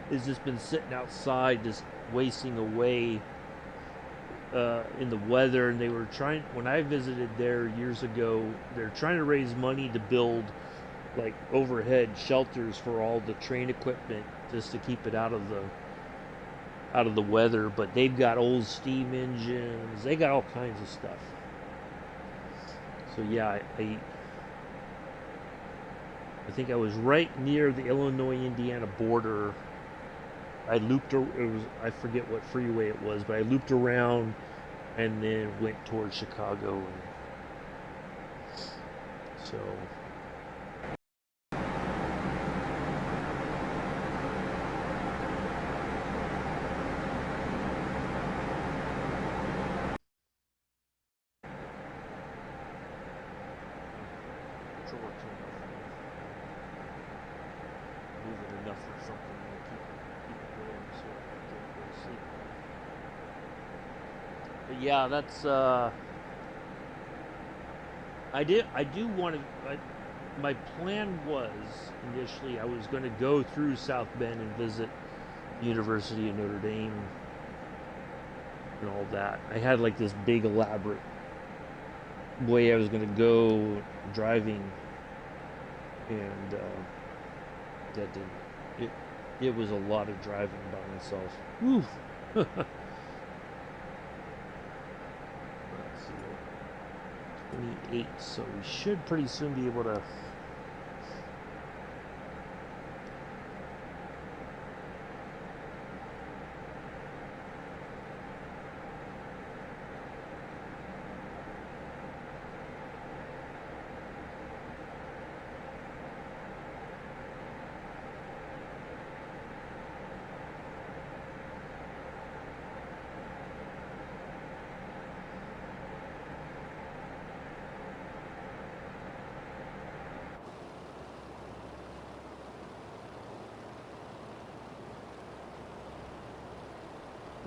has just been sitting outside, just wasting away in the weather. And they were trying, when I visited there years ago, they're trying to raise money to build like overhead shelters for all the train equipment, just to keep it out of the weather. But they've got old steam engines. They got all kinds of stuff. So yeah, I think I was right near the Illinois-Indiana border. I forget what freeway it was, but I looped around and then went towards Chicago. And so yeah, that's I do want to. My plan was initially I was going to go through South Bend and visit the University of Notre Dame and all that. I had like this big elaborate way I was going to go driving, and that didn't. It was a lot of driving by myself. Woo. Let's see, 28. So we should pretty soon be able to.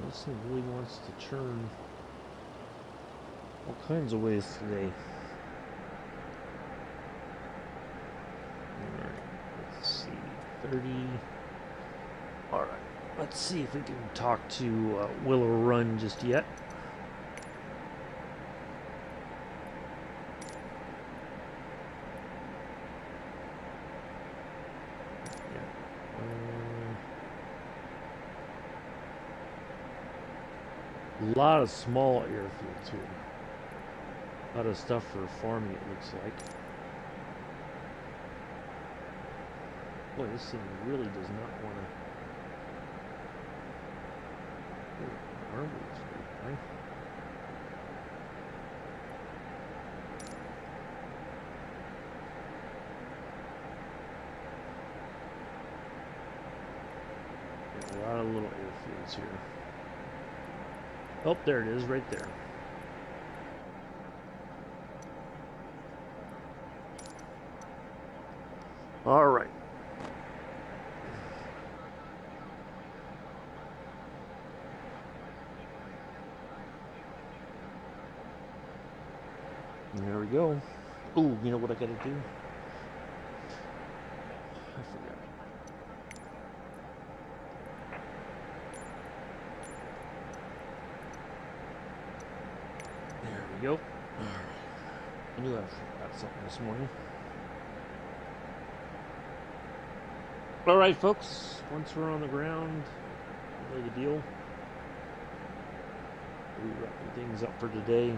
This thing really wants to turn all kinds of ways today. Alright, let's see. 30. Alright, let's see if we can talk to Willow Run just yet. Yeah. A lot of small airfields here. A lot of stuff for farming, it looks like. Boy, this thing really does not want to. Armors, right? A lot of little airfields here. Oh, there it is, right there. All right. There we go. Ooh, you know what I gotta do? I forgot. There we go. Alright. I knew I forgot something this morning. Alright, folks. Once we're on the ground, you know the deal. We're wrapping things up for today.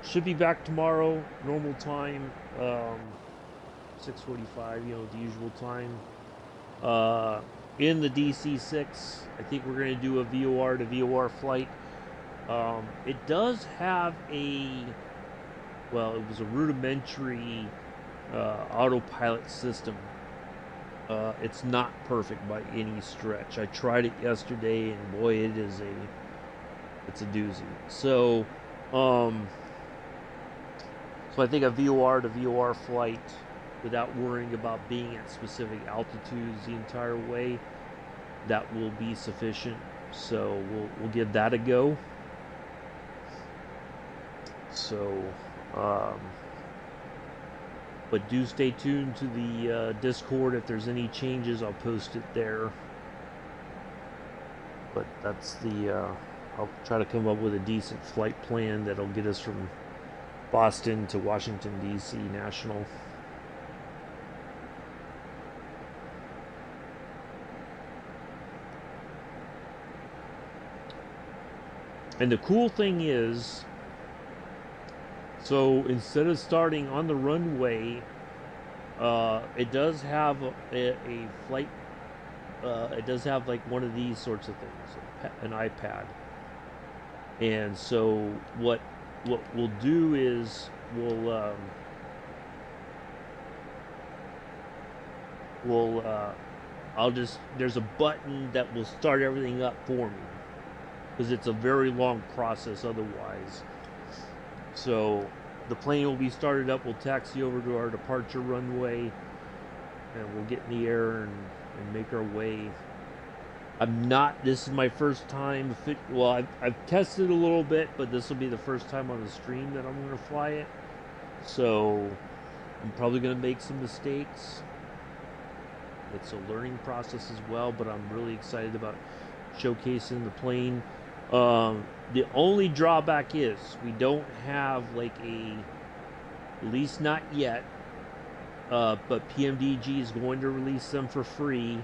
Should be back tomorrow, normal time, 6:45, you know, the usual time. In the DC-6, I think we're going to do a VOR to VOR flight. It does have it was a rudimentary autopilot system. It's not perfect by any stretch. I tried it yesterday, and boy, it's a doozy. So I think a VOR to VOR flight, without worrying about being at specific altitudes the entire way, that will be sufficient. So we'll give that a go. So, but do stay tuned to the Discord. If there's any changes, I'll post it there. But that's I'll try to come up with a decent flight plan that'll get us from Boston to Washington, D.C. National. And the cool thing is, so instead of starting on the runway, it does have a flight, it does have like one of these sorts of things, an iPad. And so what we'll do is there's a button that will start everything up for me, because it's a very long process otherwise. So the plane will be started up, we'll taxi over to our departure runway, and we'll get in the air and make our way. This is my first time, I've tested a little bit, but this will be the first time on the stream that I'm going to fly it. So I'm probably going to make some mistakes. It's a learning process as well, but I'm really excited about showcasing the plane. The only drawback is we don't have at least not yet, but PMDG is going to release them for free.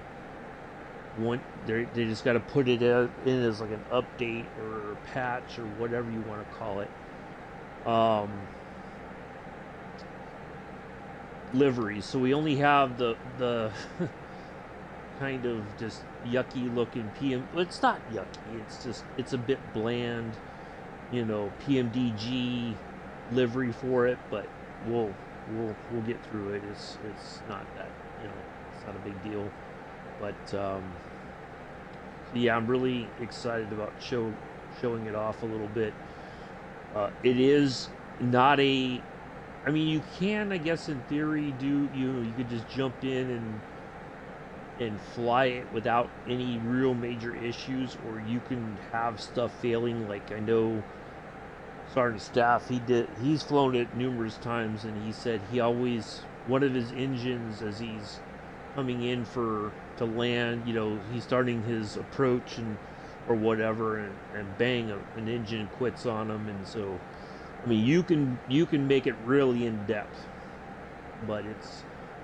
They just got to put it in as like an update or a patch or whatever you want to call it. Livery. So we only have the kind of just yucky looking PM. Well, it's not yucky. It's a bit bland, PMDG livery for it. But we'll get through it. It's not that it's not a big deal. But yeah, I'm really excited about showing it off a little bit. It is not a. I mean, you can, I guess, in theory, you could just jump in and fly it without any real major issues, or you can have stuff failing. Like I know Sergeant Staff, he's flown it numerous times, and he said one of his engines, as he's coming in to land, he's starting his approach or whatever, and bang, an engine quits on him. And so, I mean, you can make it really in depth, but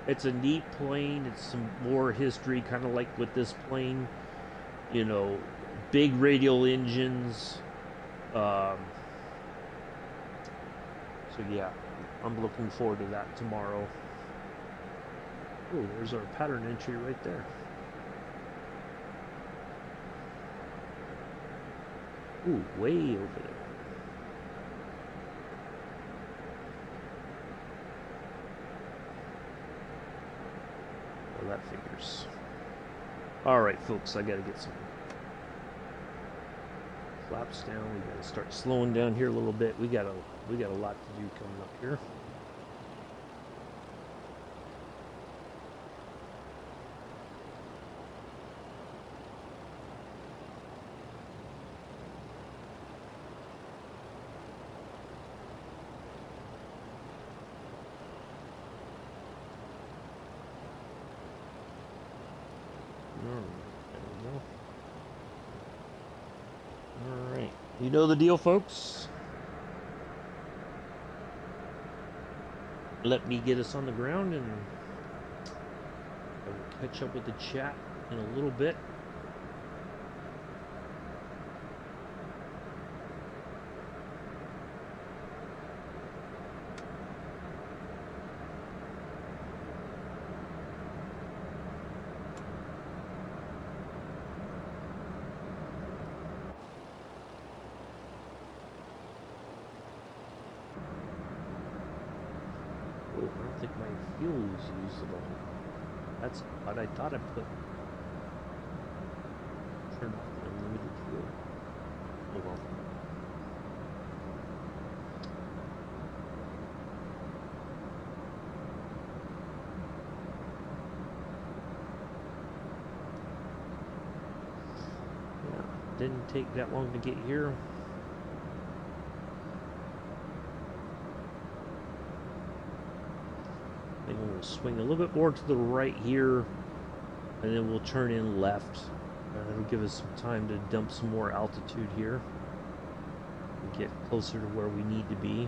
it's a neat plane. It's some more history, kind of like with this plane. big radial engines. So yeah, I'm looking forward to that tomorrow. Oh, there's our pattern entry right there. Ooh, way over there. Well, that figures. Alright, folks, I gotta get some flaps down. We gotta start slowing down here a little bit. We got a lot to do coming up here. Alright, you know the deal, folks. Let me get us on the ground, and I will catch up with the chat in a little bit. I don't think my fuel is usable. That's what I thought I put. Turn off the unlimited fuel. Oh well. Yeah, didn't take that long to get here. I think I'm going to swing a little bit more to the right here, and then we'll turn in left. That'll give us some time to dump some more altitude here and get closer to where we need to be.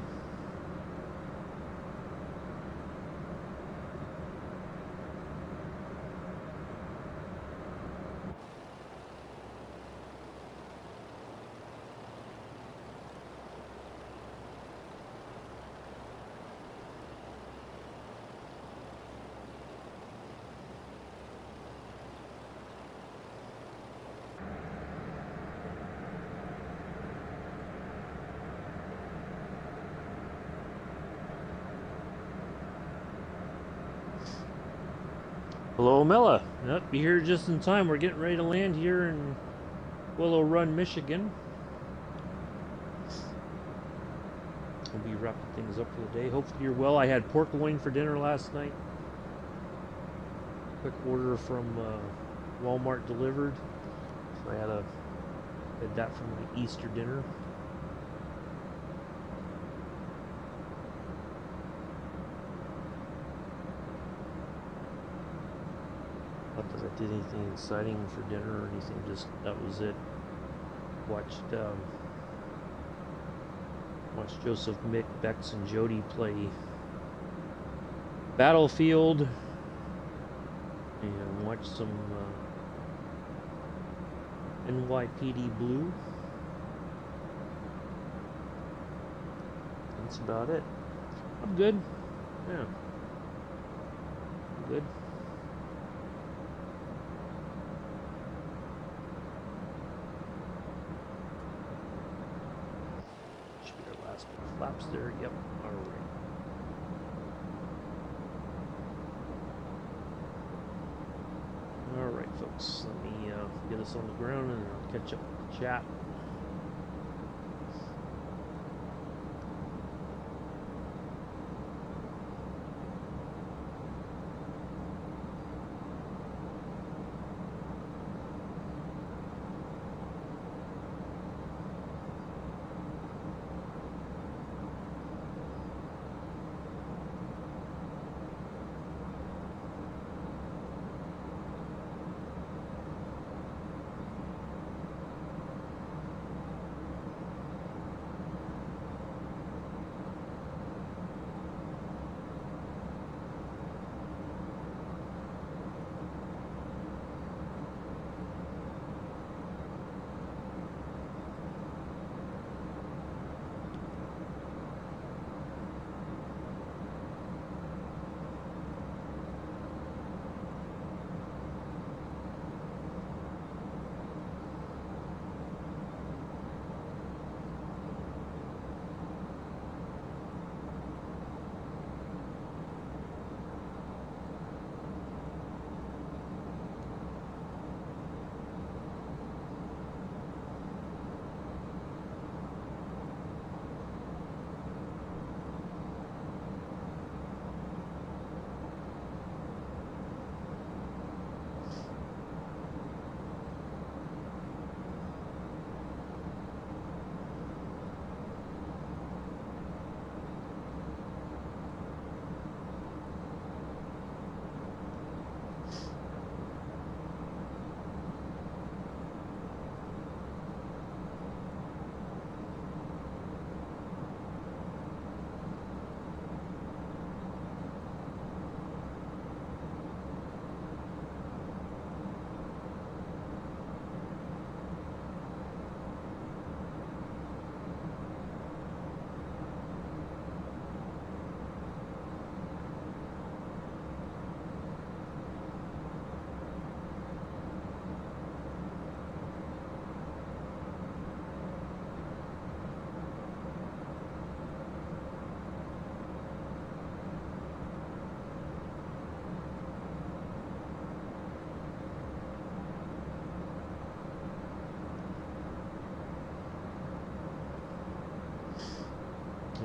Hello, Mella. Yep, you're here just in time. We're getting ready to land here in Willow Run, Michigan. We'll be wrapping things up for the day. Hopefully you're well. I had pork loin for dinner last night. Quick order from Walmart delivered. So I had that for my Easter dinner. Not that I did anything exciting for dinner or anything, just that was it. Watched Joseph, Mick, Bex, and Jody play Battlefield, and watched some NYPD Blue. That's about it. I'm good. Yeah. I'm good. Flaps there, yep, alright. Alright, folks, let me get us on the ground and I'll catch up with the chat.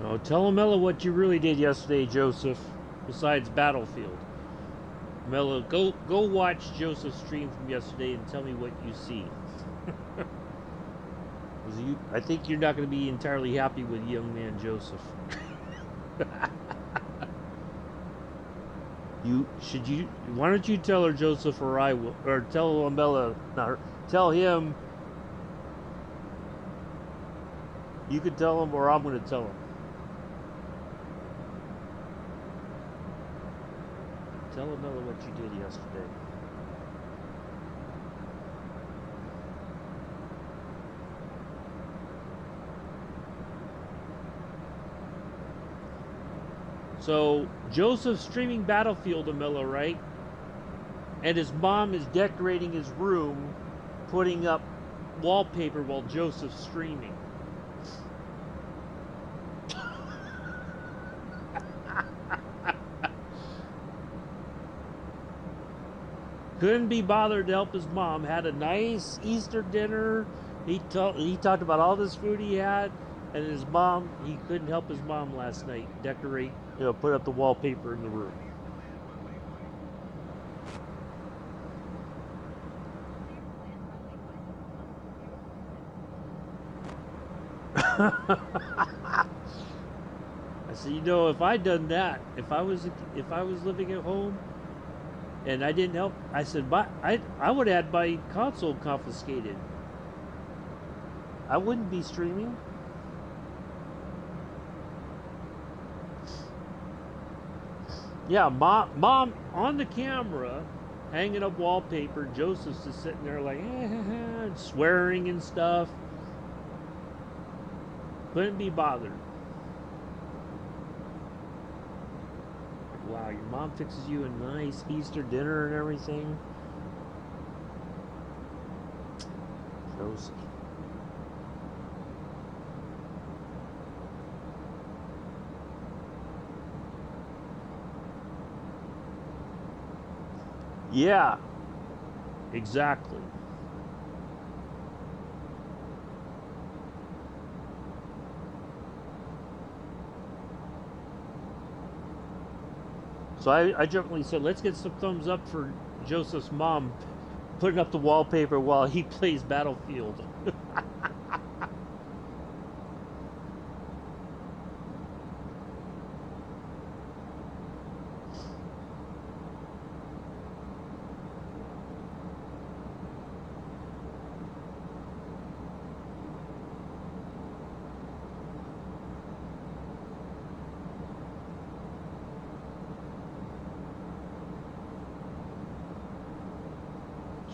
Oh, tell Mella what you really did yesterday, Joseph, besides Battlefield. Mella, go watch Joseph's stream from yesterday and tell me what you see. I think you're not going to be entirely happy with young man Joseph. Why don't you tell her, Joseph, or I will, or tell Mella, not her, tell him. You could tell him, or I'm going to tell him. Tell Mella what you did yesterday. So Joseph's streaming Battlefield, Mella, right? And his mom is decorating his room, putting up wallpaper while Joseph's streaming. Couldn't be bothered to help his mom. Had a nice Easter dinner. He talked about all this food he had, and his mom. He couldn't help his mom last night decorate, put up the wallpaper in the room. I said, if I'd done that, if I was living at home and I didn't help, I said, I would have had my console confiscated. I wouldn't be streaming. Yeah, mom on the camera, hanging up wallpaper. Joseph's just sitting there like, swearing and stuff. Couldn't be bothered. Wow, your mom fixes you a nice Easter dinner and everything. Joseph. Yeah, exactly. So I jokingly said, let's get some thumbs up for Joseph's mom putting up the wallpaper while he plays Battlefield.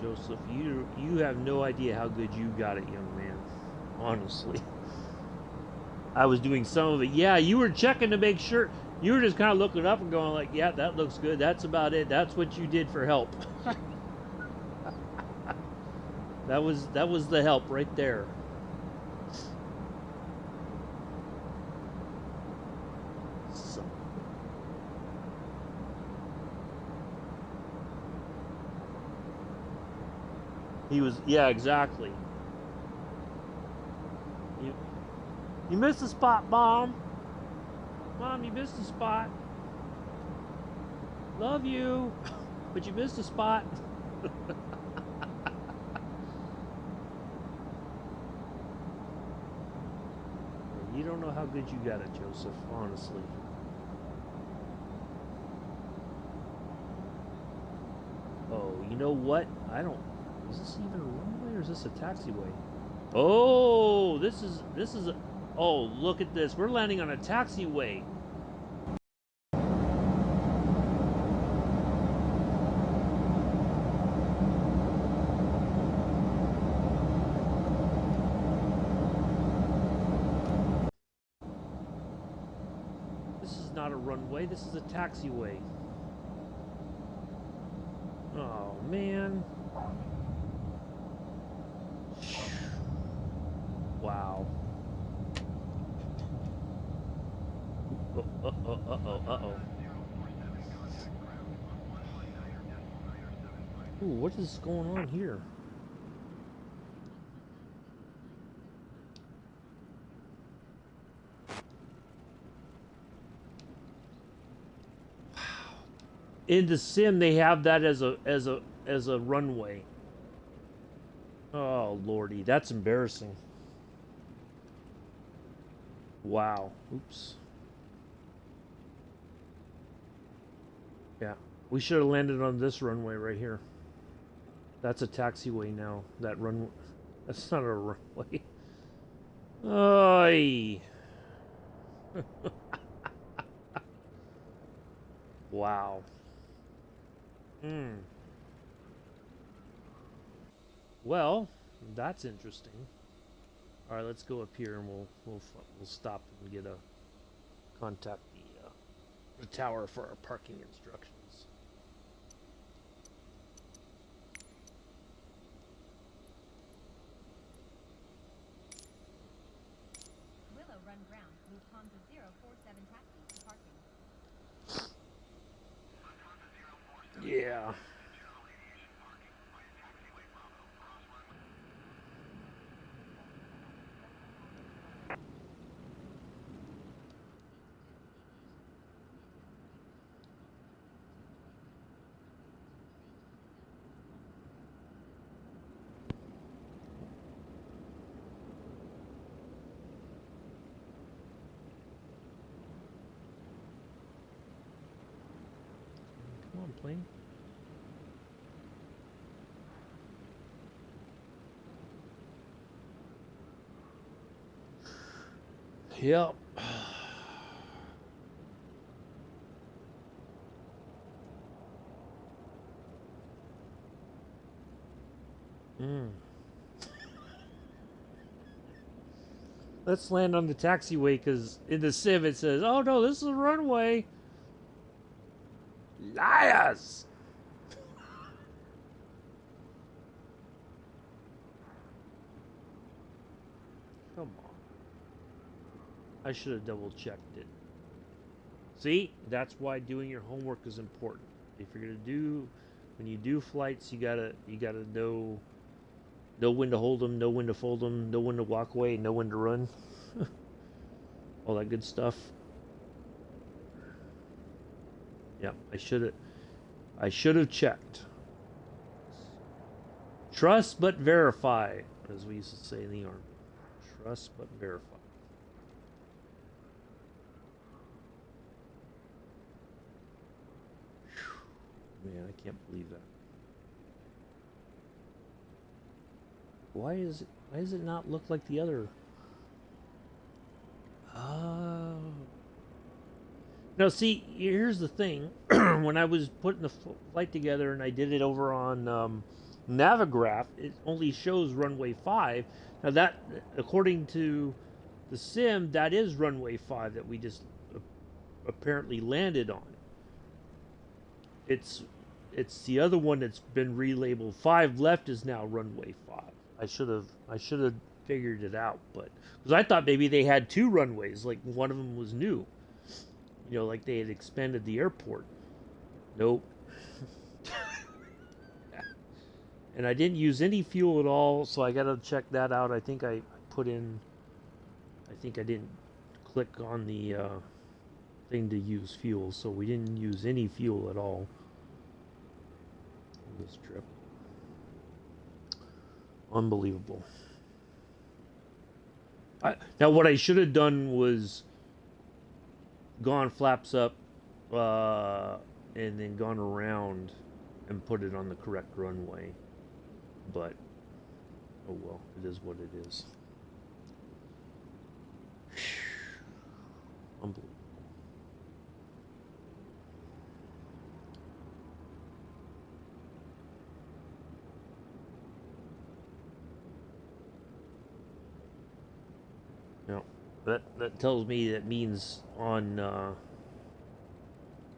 Joseph, you have no idea how good you got it, young man. Honestly. I was doing some of it. Yeah, you were checking to make sure. You were just kind of looking up and going like, yeah, that looks good. That's about it. That's what you did for help. That was the help right there. He was, yeah, exactly. You missed the spot, Mom. Mom, you missed the spot. Love you, but you missed the spot. You don't know how good you got it, Joseph, honestly. Oh, you know what? Is this even a runway or is this a taxiway? Oh, this is a, oh, look at this. We're landing on a taxiway. This is not a runway. This is a taxiway. Oh, man. Wow. Uh-oh. Ooh, what is going on here? In the sim, they have that as a runway. Oh lordy, that's embarrassing. Wow. Oops. Yeah. We should have landed on this runway right here. That's a taxiway now. That run. That's not a runway. Oy. Wow. Hmm. Well, that's interesting. All right, let's go up here and we'll stop and get a contact the tower for our parking instructions. Willow Run ground. Lufthansa 047 taxi to parking. Yeah. Come on, plane. Yep. Mm. Let's land on the taxiway because in the sim it says, "Oh no, this is a runway." Liars! Come on. I should have double checked it. See, that's why doing your homework is important. If you're gonna do, when you do flights, you gotta know when to hold them, know when to fold them, know when to walk away, know when to run, all that good stuff. Yeah, I should have checked. Trust but verify, as we used to say in the army. Trust but verify. Man, I can't believe that. Why does it not look like the other? Oh. Now see, here's the thing. When I was putting the flight together and I did it over on Navigraph, it only shows runway 5. Now that, according to the sim, that is runway 5 that we just apparently landed on. It's it's the other one that's been relabeled. 5 left is now runway 5. I should have figured it out, but because I thought maybe they had 2 runways, like one of them was new. Like they had expanded the airport. Nope. And I didn't use any fuel at all, so I got to check that out. I think I put in. I think I didn't click on the thing to use fuel, so we didn't use any fuel at all on this trip. Unbelievable. Now, what I should have done was gone flaps up, uh, and then gone around and put it on the correct runway. But oh well, it is what it is. Unbelievable. Yeah, that tells me that means on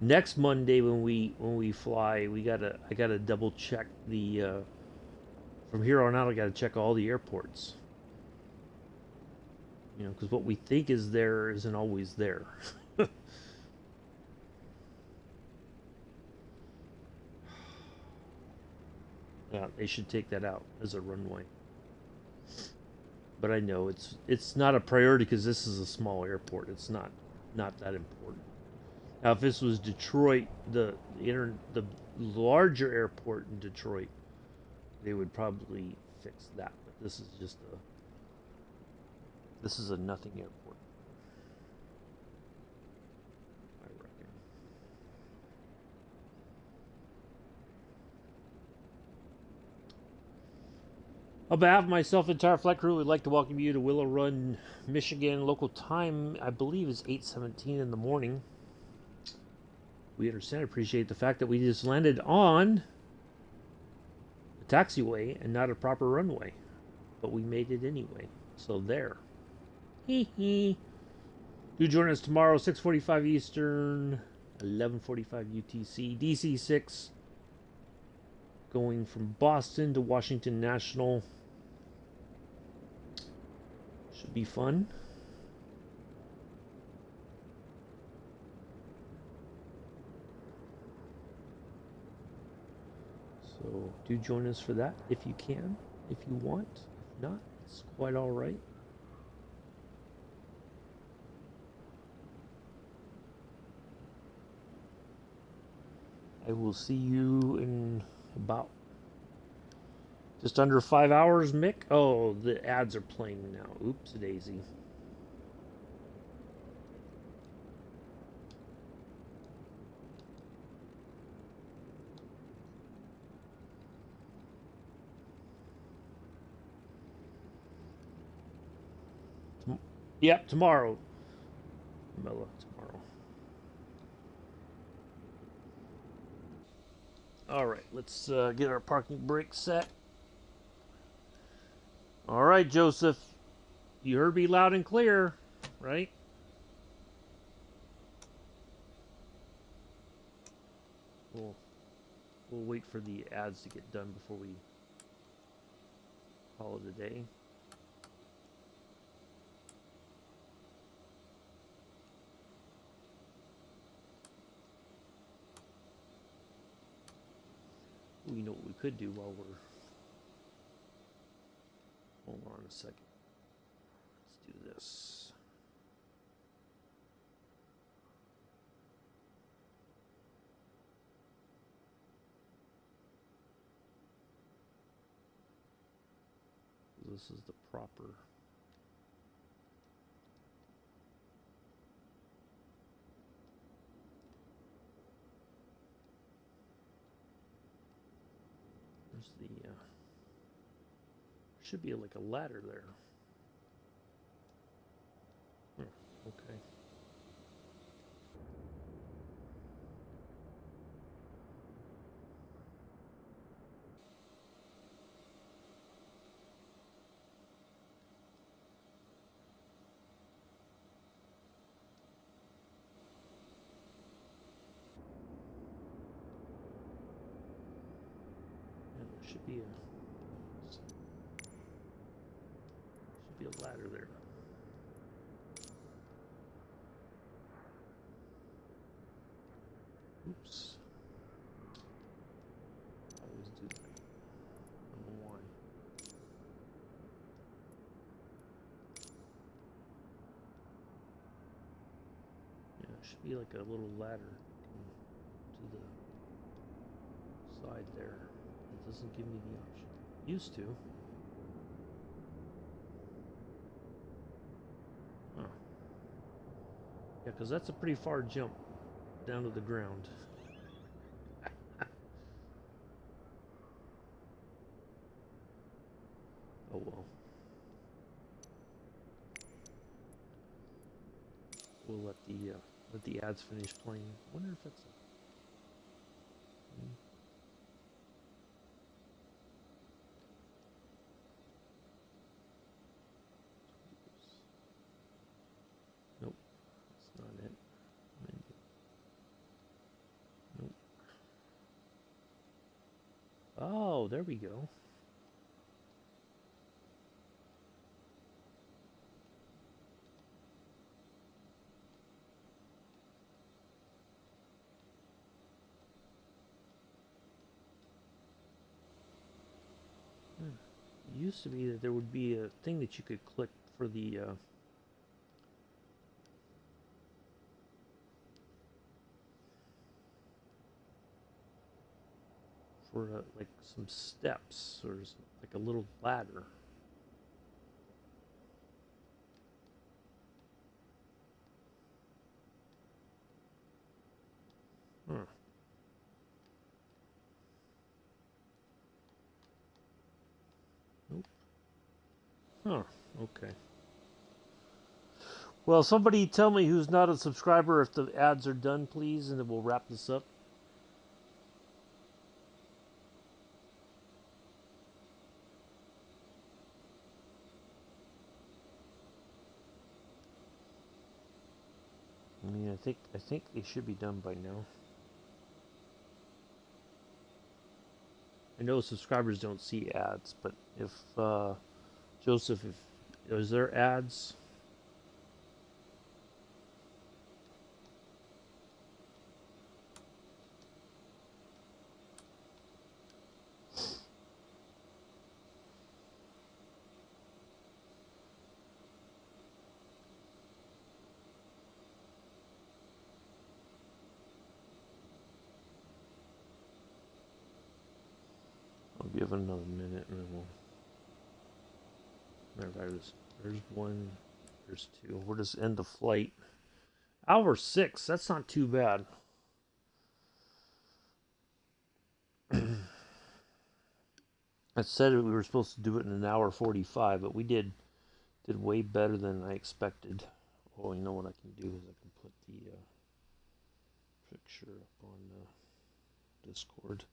next Monday when we fly, I gotta double check the from here on out. I gotta check all the airports. Because what we think is there isn't always there. Yeah, they should take that out as a runway. But I know it's not a priority because this is a small airport. It's not that important. Now, if this was Detroit, the larger airport in Detroit, they would probably fix that. But this is a nothing airport, I reckon. On behalf of myself and entire flight crew, we'd like to welcome you to Willow Run, Michigan. Local time, I believe, is 8:17 in the morning. We understand, appreciate the fact that we just landed on a taxiway and not a proper runway, but we made it anyway. So there. Hee hee. Do join us tomorrow, 6:45 Eastern, 11:45 UTC, DC-6, going from Boston to Washington National. Should be fun. So do join us for that if you can, if you want. If not, it's quite all right. I will see you in about just under 5 hours, Mick. Oh, the ads are playing now. Oops, daisy. Yep, tomorrow. Mella, tomorrow. All right, let's get our parking brake set. All right, Joseph. You heard me loud and clear, right? We'll wait for the ads to get done before we call it a day. You know what we could do while we're... Hold on a second. Let's do this. This is the proper... There's the... should be like a ladder there. Okay. Yeah, there should be a ladder there. Oops. I always do that. I don't know why. Yeah, it should be like a little ladder to the side there. It doesn't give me the option. Used to. Huh. Yeah, because that's a pretty far jump down to the ground. Oh well. We'll let the ads finish playing. I wonder if that's a... Nope, that's not it. Nope. Oh, there we go. It used to be that there would be a thing that you could click for the for like some steps or like a little ladder. Huh. Nope. Huh. Okay. Well, somebody tell me who's not a subscriber if the ads are done, please, and then we'll wrap this up. I mean, I think they should be done by now. I know subscribers don't see ads, but if Joseph, if is there ads? I'll give it another minute, and then we'll. Matter of fact, there's one, there's two. We'll just end the flight. Hour 6. That's not too bad. I said we were supposed to do it in an hour 45, but we did way better than I expected. Oh, you know what I can do is I can put the picture up on Discord.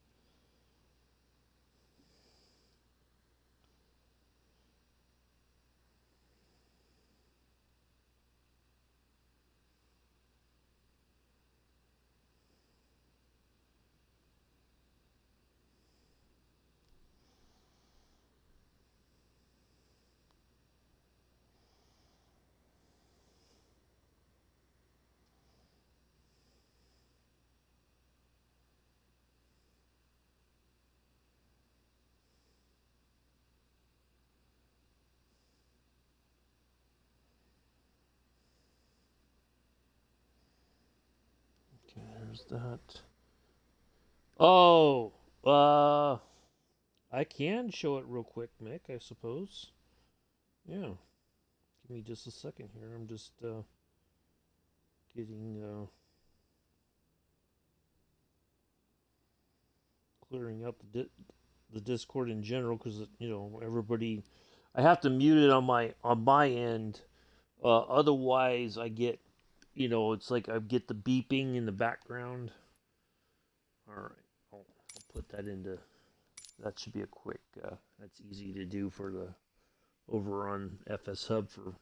Okay, there's that. Oh, I can show it real quick, Mick, I suppose. Yeah. Give me just a second here. I'm just getting clearing up the Discord in general because everybody. I have to mute it on my end. Otherwise, I get it's like I get the beeping in the background. All right, I'll put that into. That should be a quick. That's easy to do for the over on FS Hub for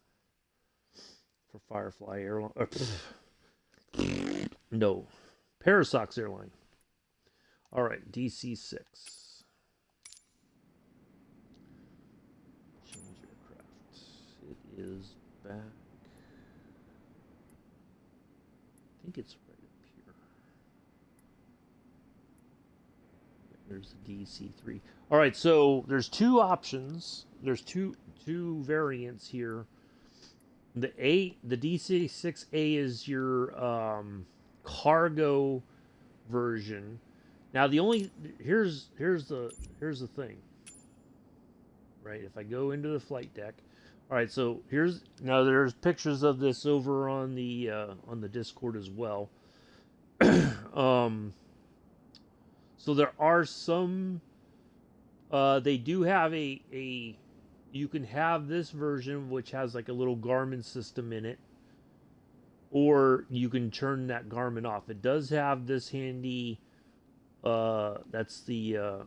Firefly Airline. No, Parasox Airline. All right, DC6. Change aircraft. It is back. I think it's right up here. There's the DC3. All right, so there's two options. There's two variants here. The DC6A is your cargo version. Now here's the thing. Right, if I go into the flight deck, all right. So there's pictures of this over on the Discord as well. um, so there are some. They do have a. You can have this version which has like a little Garmin system in it, or you can turn that Garmin off. It does have this handy. That's the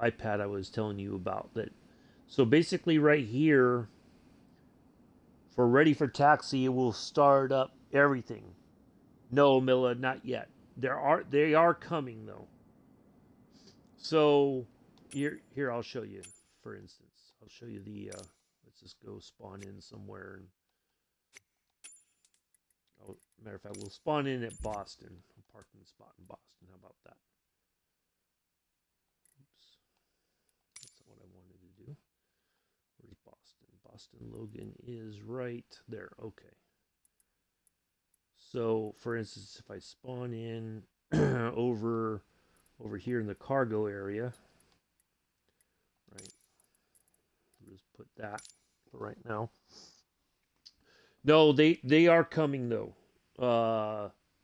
iPad I was telling you about. That. So basically, right here, for ready for taxi, it will start up everything. No, Milla, not yet. They are coming though. So here I'll show you. For instance, I'll show you the. Let's just go spawn in somewhere. And, matter of fact, we'll spawn in at Boston. A parking spot in Boston. How about that? Oops, that's not what I wanted to do. Where's Boston? Boston Logan is right there. Okay. So, for instance, if I spawn in over here in the cargo area. Right. We'll just put that for right now. No, they are coming though.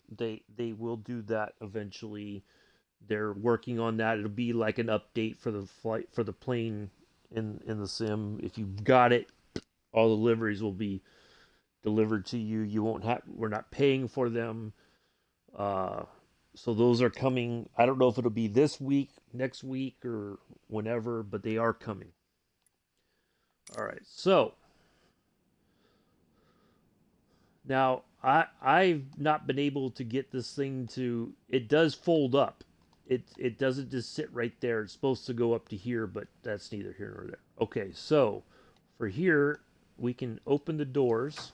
They will do that eventually. They're working on that. It'll be like an update for the flight for the plane in the sim. If you've got it, all the deliveries will be delivered to you. You won't have. We're not paying for them. Uh, so those are coming. I don't know if it'll be this week, next week, or whenever, but they are coming. All right. So now I've not been able to get this thing to. It does fold up. It doesn't just sit right there. It's supposed to go up to here, but that's neither here nor there. Okay, so for here we can open the doors.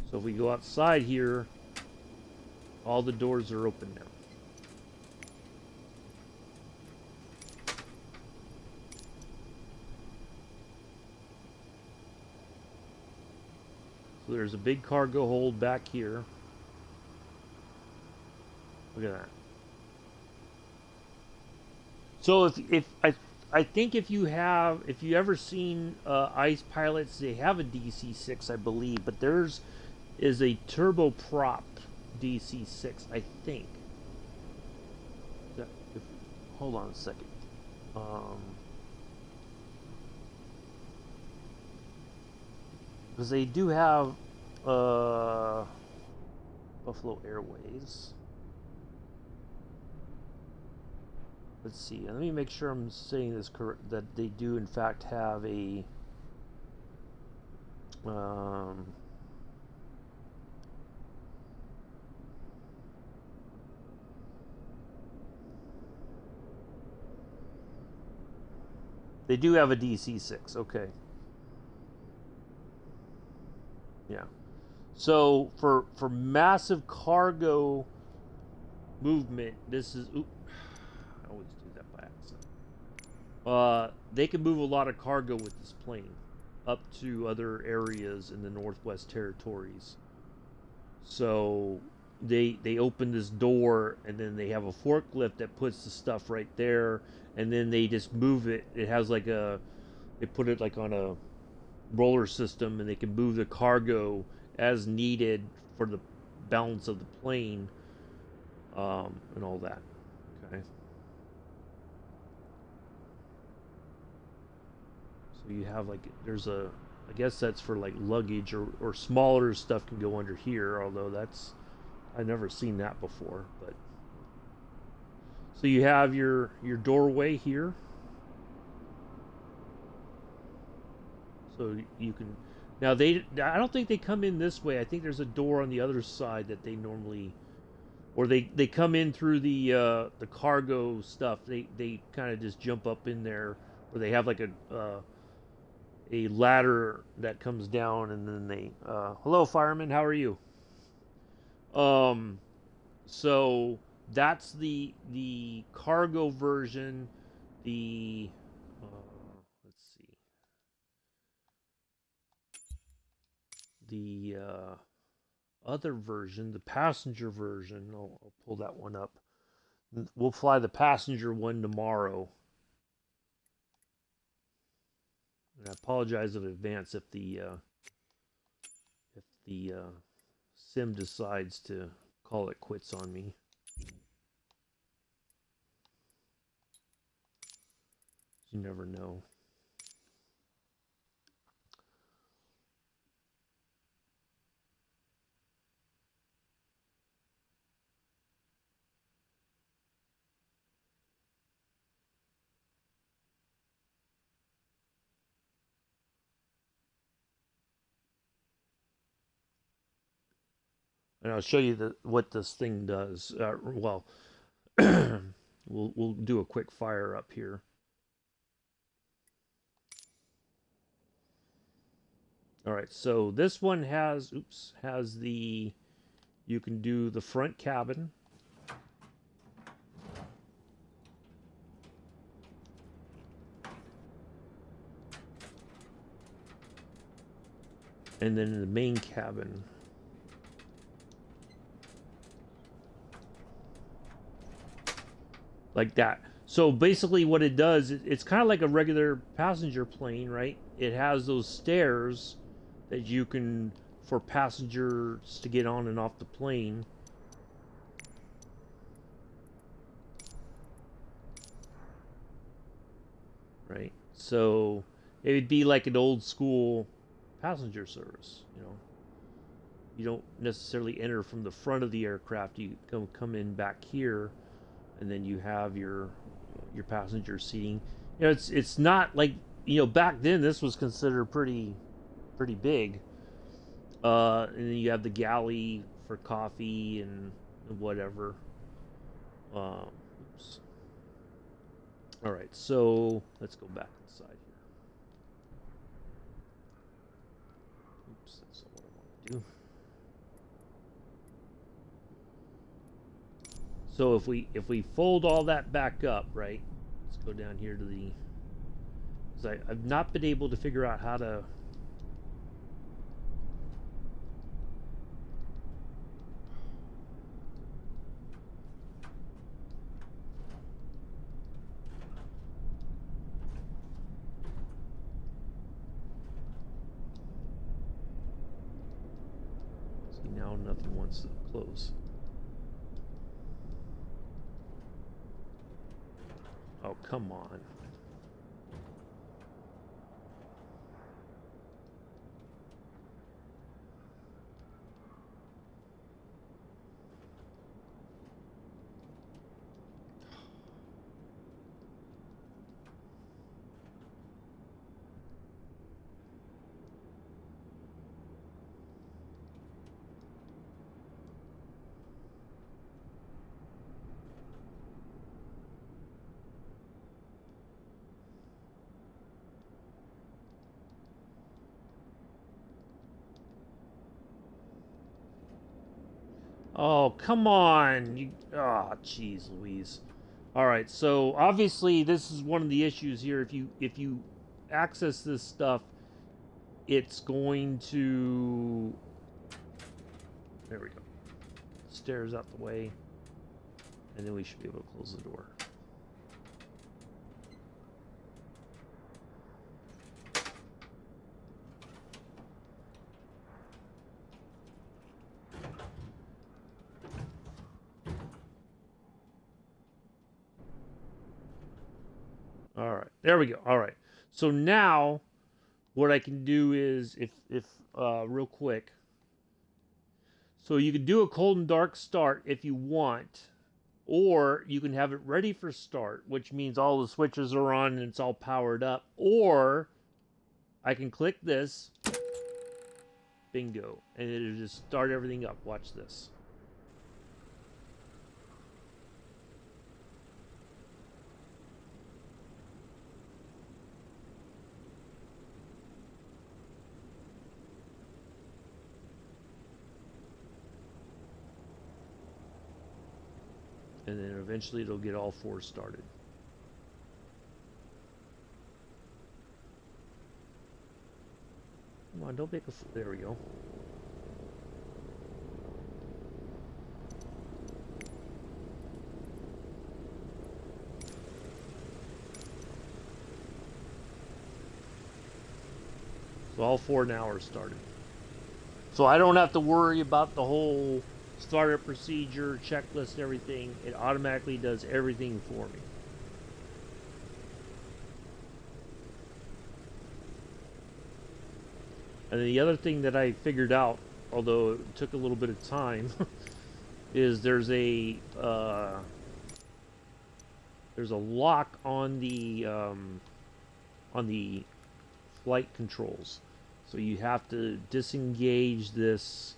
So if we go outside here, all the doors are open now. So there's a big cargo hold back here. Look at that. So if I think if you ever seen ice pilots, they have a DC-6, I believe, but theirs is a turboprop DC-6, I think. If, hold on a second. Because they do have Buffalo Airways. Let's see. Let me make sure I'm saying this correct. That they do in fact have a they do have a DC-6. Okay. Yeah. So for massive cargo movement, this is. Oop, I always do that by accident. They can move a lot of cargo with this plane up to other areas in the Northwest Territories. So they open this door and then they have a forklift that puts the stuff right there, and then they just move it. It has like they put it like on a roller system, and they can move the cargo as needed for the balance of the plane, and all that. Okay. So you have like there's a I guess that's for like luggage or smaller stuff can go under here, although that's I've never seen that before. But so you have your doorway here, so you can now I don't think they come in this way. I think there's a door on the other side that they normally or they come in through the cargo stuff. They kind of just jump up in there, or they have like a ladder that comes down, and then they hello fireman, how are you? Um, so that's the cargo version. The let's see, the other version, the passenger version. I'll pull that one up. We'll fly the passenger one tomorrow. And I apologize in advance if the sim decides to call it quits on me. You never know. And I'll show you what this thing does. Well, we'll do a quick fire up here. All right, so this one has, has the, you can do the front cabin. And then in the main cabin. Like that. So basically what it does, it's kind of like a regular passenger plane, right? It has those stairs that you can, for passengers to get on and off the plane. Right? So it would be like an old school passenger service, you know. You don't necessarily enter from the front of the aircraft. You come in back here, and then you have your passenger seating. You know, it's not like, you know, back then this was considered pretty big. And then you have the galley for coffee and whatever. Oops. All right, so let's go back inside here. Oops, that's not what I want to do. So if we fold all that back up, right? Let's go down here to the. Because I've not been able to figure out how to. See, now nothing wants to close. Oh, come on. Oh, come on. You, oh, jeez, Louise. All right, so obviously this is one of the issues here. If you access this stuff, it's going to. There we go. Stairs out the way, and then we should be able to close the door. All right, there we go. All right, so now what I can do is, if real quick, so you can do a cold and dark start if you want, or you can have it ready for start, which means all the switches are on and it's all powered up, or I can click this, bingo, and it'll just start everything up. Watch this. And then eventually it'll get all four started. Come on, don't make a. There we go. So all four now are started. So I don't have to worry about the whole startup procedure, checklist, and everything. It automatically does everything for me. And then the other thing that I figured out, although it took a little bit of time, is there's a lock on the flight controls. So you have to disengage this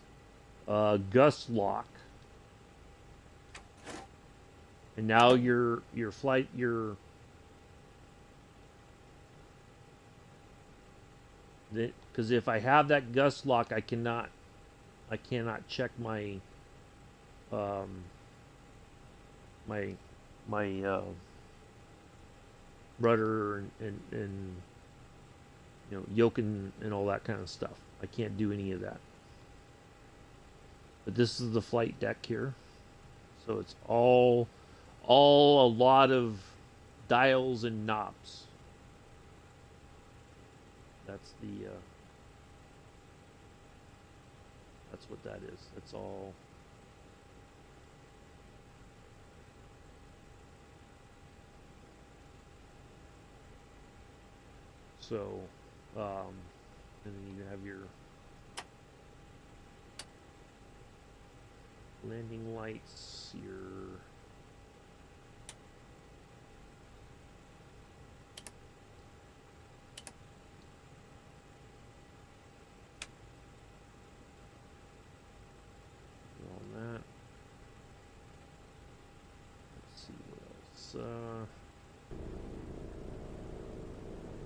gust lock, and now your flight Because if I have that gust lock, I cannot check um, my my rudder and yoke and all that kind of stuff. I can't do any of that. But this is the flight deck here, so it's all a lot of dials and knobs. That's the that's what that is. That's all. So, and then you have your landing lights, your all that. Let's see what else.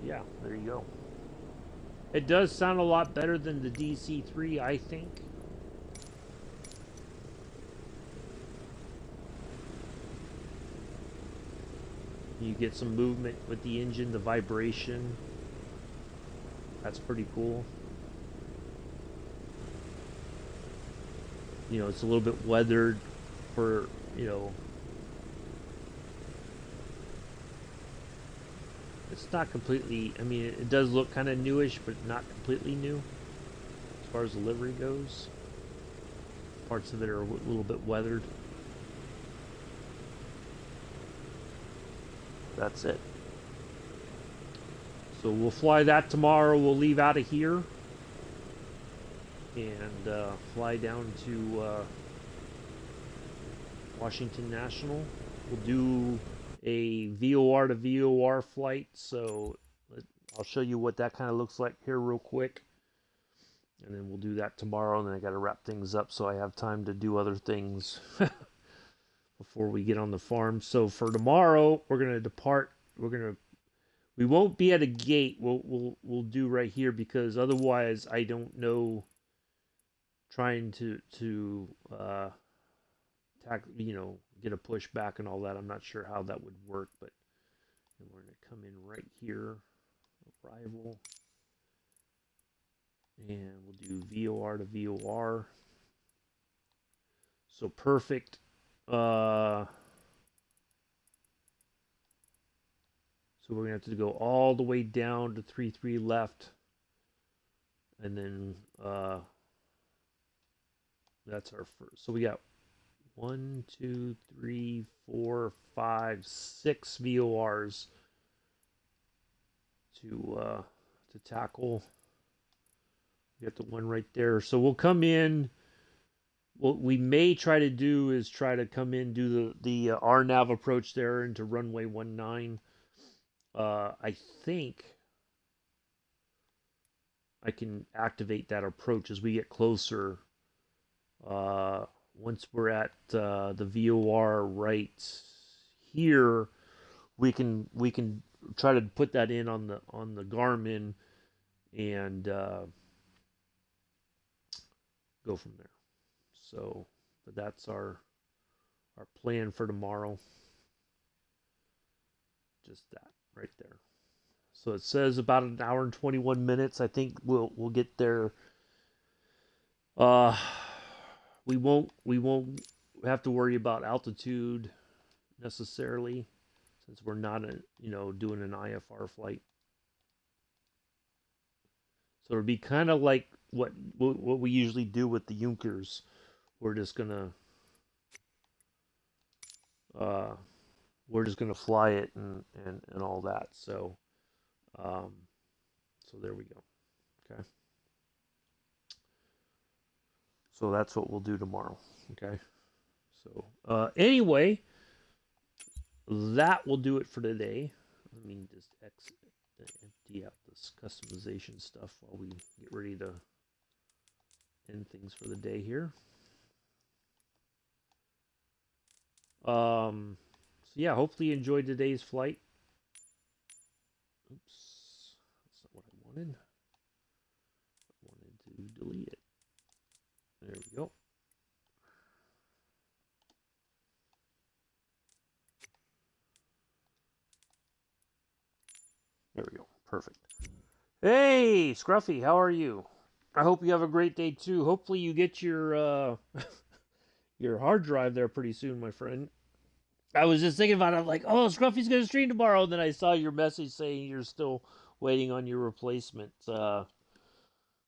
Yeah, there you go. It does sound a lot better than the DC3, I think. You get some movement with the engine, the vibration. That's pretty cool. It's a little bit weathered for, it's not completely, I mean, it does look kind of newish, but not completely new as far as the livery goes. Parts of it are a little bit weathered. That's it. So we'll fly that tomorrow. We'll leave out of here and fly down to Washington National. We'll do a VOR to VOR flight. So I'll show you what that kind of looks like here real quick. And then we'll do that tomorrow. And then I got to wrap things up so I have time to do other things before we get on the farm. So for tomorrow, we're gonna depart. We won't be at a gate. We'll do right here because otherwise I don't know. Trying to get a push back and all that. I'm not sure how that would work, but we're gonna come in right here, arrival, and we'll do VOR to VOR. So perfect. So we're gonna have to go all the way down to 3-3 left, and then that's our first. So we got 1, 2, 3, 4, 5, 6 VORs to tackle. We got the one right there. So we'll come in. What we may try to do is try to come in, do the RNAV approach there into runway 19. I think I can activate that approach as we get closer. Once we're at the VOR right here, we can try to put that in on the Garmin and go from there. So, but that's our plan for tomorrow. Just that right there. So it says about an hour and 21 minutes. I think we'll get there. We won't have to worry about altitude necessarily since we're not doing an IFR flight. So it'll be kind of like what we usually do with the Junkers. We're just gonna fly it and all that. So there we go. Okay. So that's what we'll do tomorrow. Okay. So anyway, that will do it for today. Let me just empty out this customization stuff while we get ready to end things for the day here. So yeah, hopefully you enjoyed today's flight. Oops, that's not what I wanted. There we go. There we go. Perfect. Hey, Scruffy, how are you? I hope you have a great day too. Hopefully you get your your hard drive there pretty soon, my friend. I was just thinking about it. I'm like, oh, Scruffy's gonna stream tomorrow. And then I saw your message saying you're still waiting on your replacement.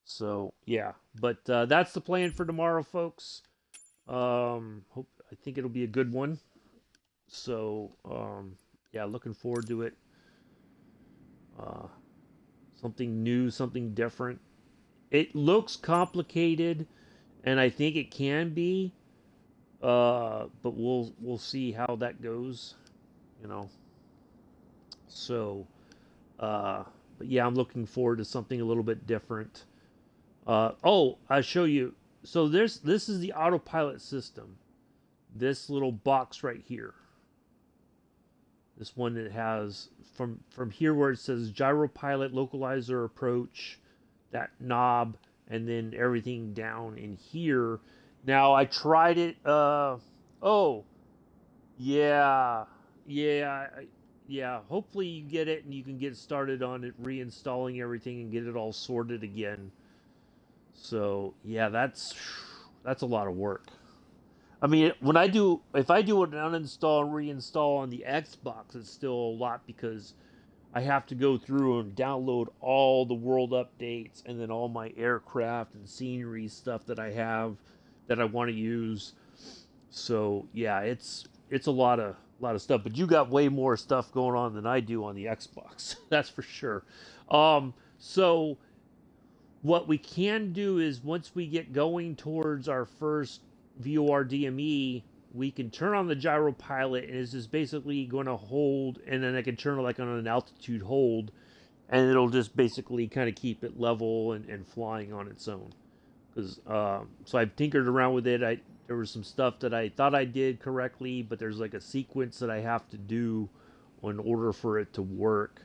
So yeah, but that's the plan for tomorrow, folks. I think it'll be a good one. So yeah, looking forward to it. Uh, Something new, something different. It looks complicated, and I think it can be. But we'll see how that goes. You know. So, uh, but yeah, I'm looking forward to something a little bit different. Oh, I'll show you. So this is the autopilot system. This little box right here. This one that has from here where it says gyropilot localizer approach, that knob, and then everything down in here. Now I tried it. Oh, yeah, yeah, yeah. Hopefully you get it and you can get started on it, reinstalling everything and get it all sorted again. So yeah, that's a lot of work. I mean, if I do an uninstall and reinstall on the Xbox, it's still a lot because I have to go through and download all the world updates and then all my aircraft and scenery stuff that I have that I want to use. So yeah, it's a lot of stuff. But you got way more stuff going on than I do on the Xbox. That's for sure. So what we can do is once we get going towards our first VOR DME, we can turn on the gyro pilot, and it's just basically going to hold, and then I can turn it like on an altitude hold, and it'll just basically kind of keep it level and flying on its own. Because so I've tinkered around with it. There was some stuff that I thought I did correctly, but there's like a sequence that I have to do in order for it to work.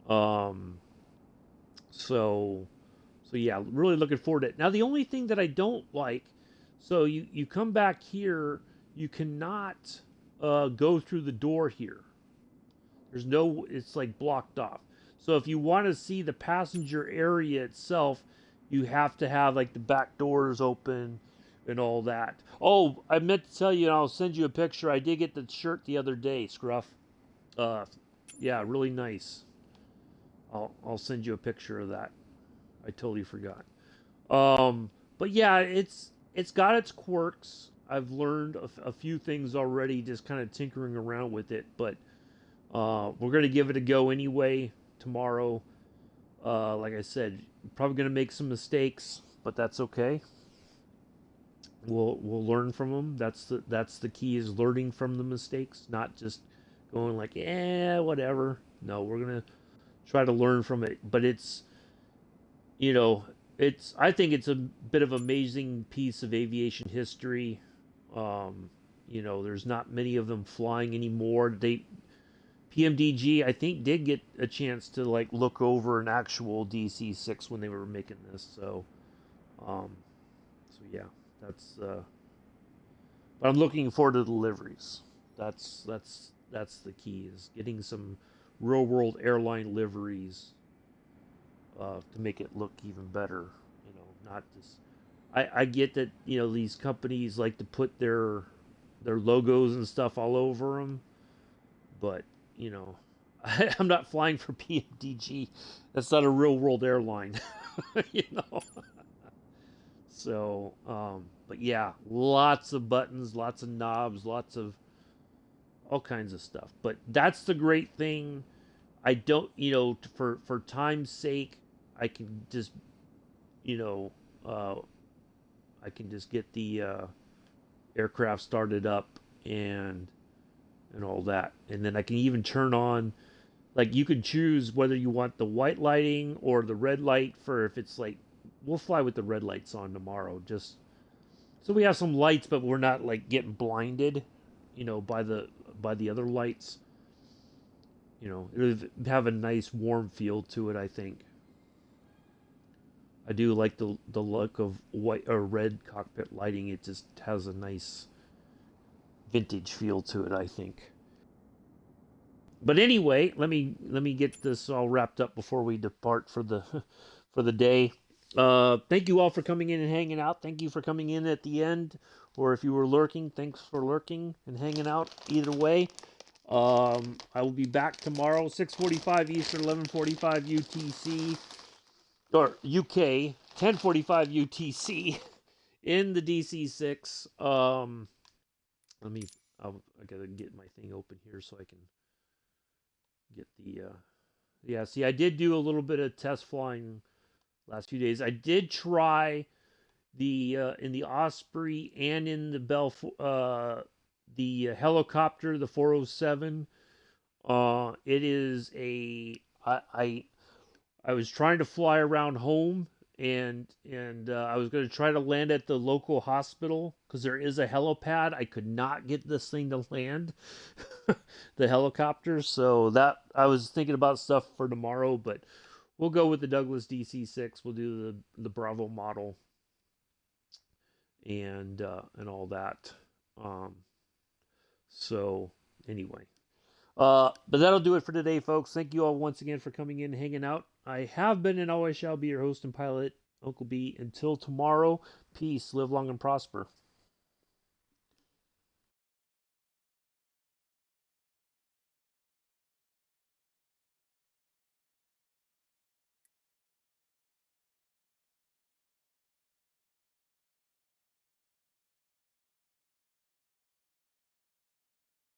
Um, so so yeah, really looking forward to it. Now the only thing that I don't like, so you come back here, you cannot go through the door here. There's no, it's like blocked off. So if you want to see the passenger area itself, you have to have like the back doors open and all that. Oh, I meant to tell you, and I'll send you a picture. I did get the shirt the other day, Scruff. Uh, yeah, really nice. I'll send you a picture of that. I totally forgot. But yeah, it's got its quirks. I've learned a few things already, just kind of tinkering around with it. But we're gonna give it a go anyway tomorrow. Like I said, probably gonna make some mistakes, but that's okay. We'll learn from them. That's the key is learning from the mistakes, not just going like, whatever. No, we're gonna try to learn from it. But it's you know, I think it's a bit of amazing piece of aviation history. Um, there's not many of them flying anymore. PMDG I think did get a chance to like look over an actual DC-6 when they were making this. Um, so yeah, that's. But I'm looking forward to the deliveries. That's the key is getting some real world airline liveries to make it look even better. Not just. I get that these companies like to put their logos and stuff all over them, but I'm not flying for PMDG. That's not a real world airline, you know. So, but yeah, lots of buttons, lots of knobs, lots of all kinds of stuff. But that's the great thing. I don't, for time's sake, I can just, you know, uh, I can just get the aircraft started up and all that, and then I can even turn on, like you can choose whether you want the white lighting or the red light for if it's like we'll fly with the red lights on tomorrow, just so we have some lights, but we're not like getting blinded, by the other lights. It'll have a nice warm feel to it. I think I do like the look of white or red cockpit lighting. It just has a nice vintage feel to it, I think. But anyway, let me get this all wrapped up before we depart for the for the day. Thank you all for coming in and hanging out. Thank you for coming in at the end, or if you were lurking, thanks for lurking and hanging out. Either way, I will be back tomorrow, 6:45 Eastern, 11:45 UTC, or UK, 10:45 UTC in the DC6. Let me. I gotta get my thing open here so I can get the. Yeah, see, I did do a little bit of test flying last few days. I did try the in the Osprey and in the the helicopter, the 407. It is a I was trying to fly around home, and I was going to try to land at the local hospital because there is a helipad. I could not get this thing to land, the helicopter. So that I was thinking about stuff for tomorrow, but we'll go with the Douglas DC-6. We'll do the Bravo model and all that. Um, so anyway, but that'll do it for today, folks. Thank you all once again for coming in and hanging out. I have been and always shall be your host and pilot, Uncle B. Until tomorrow, peace, live long and prosper.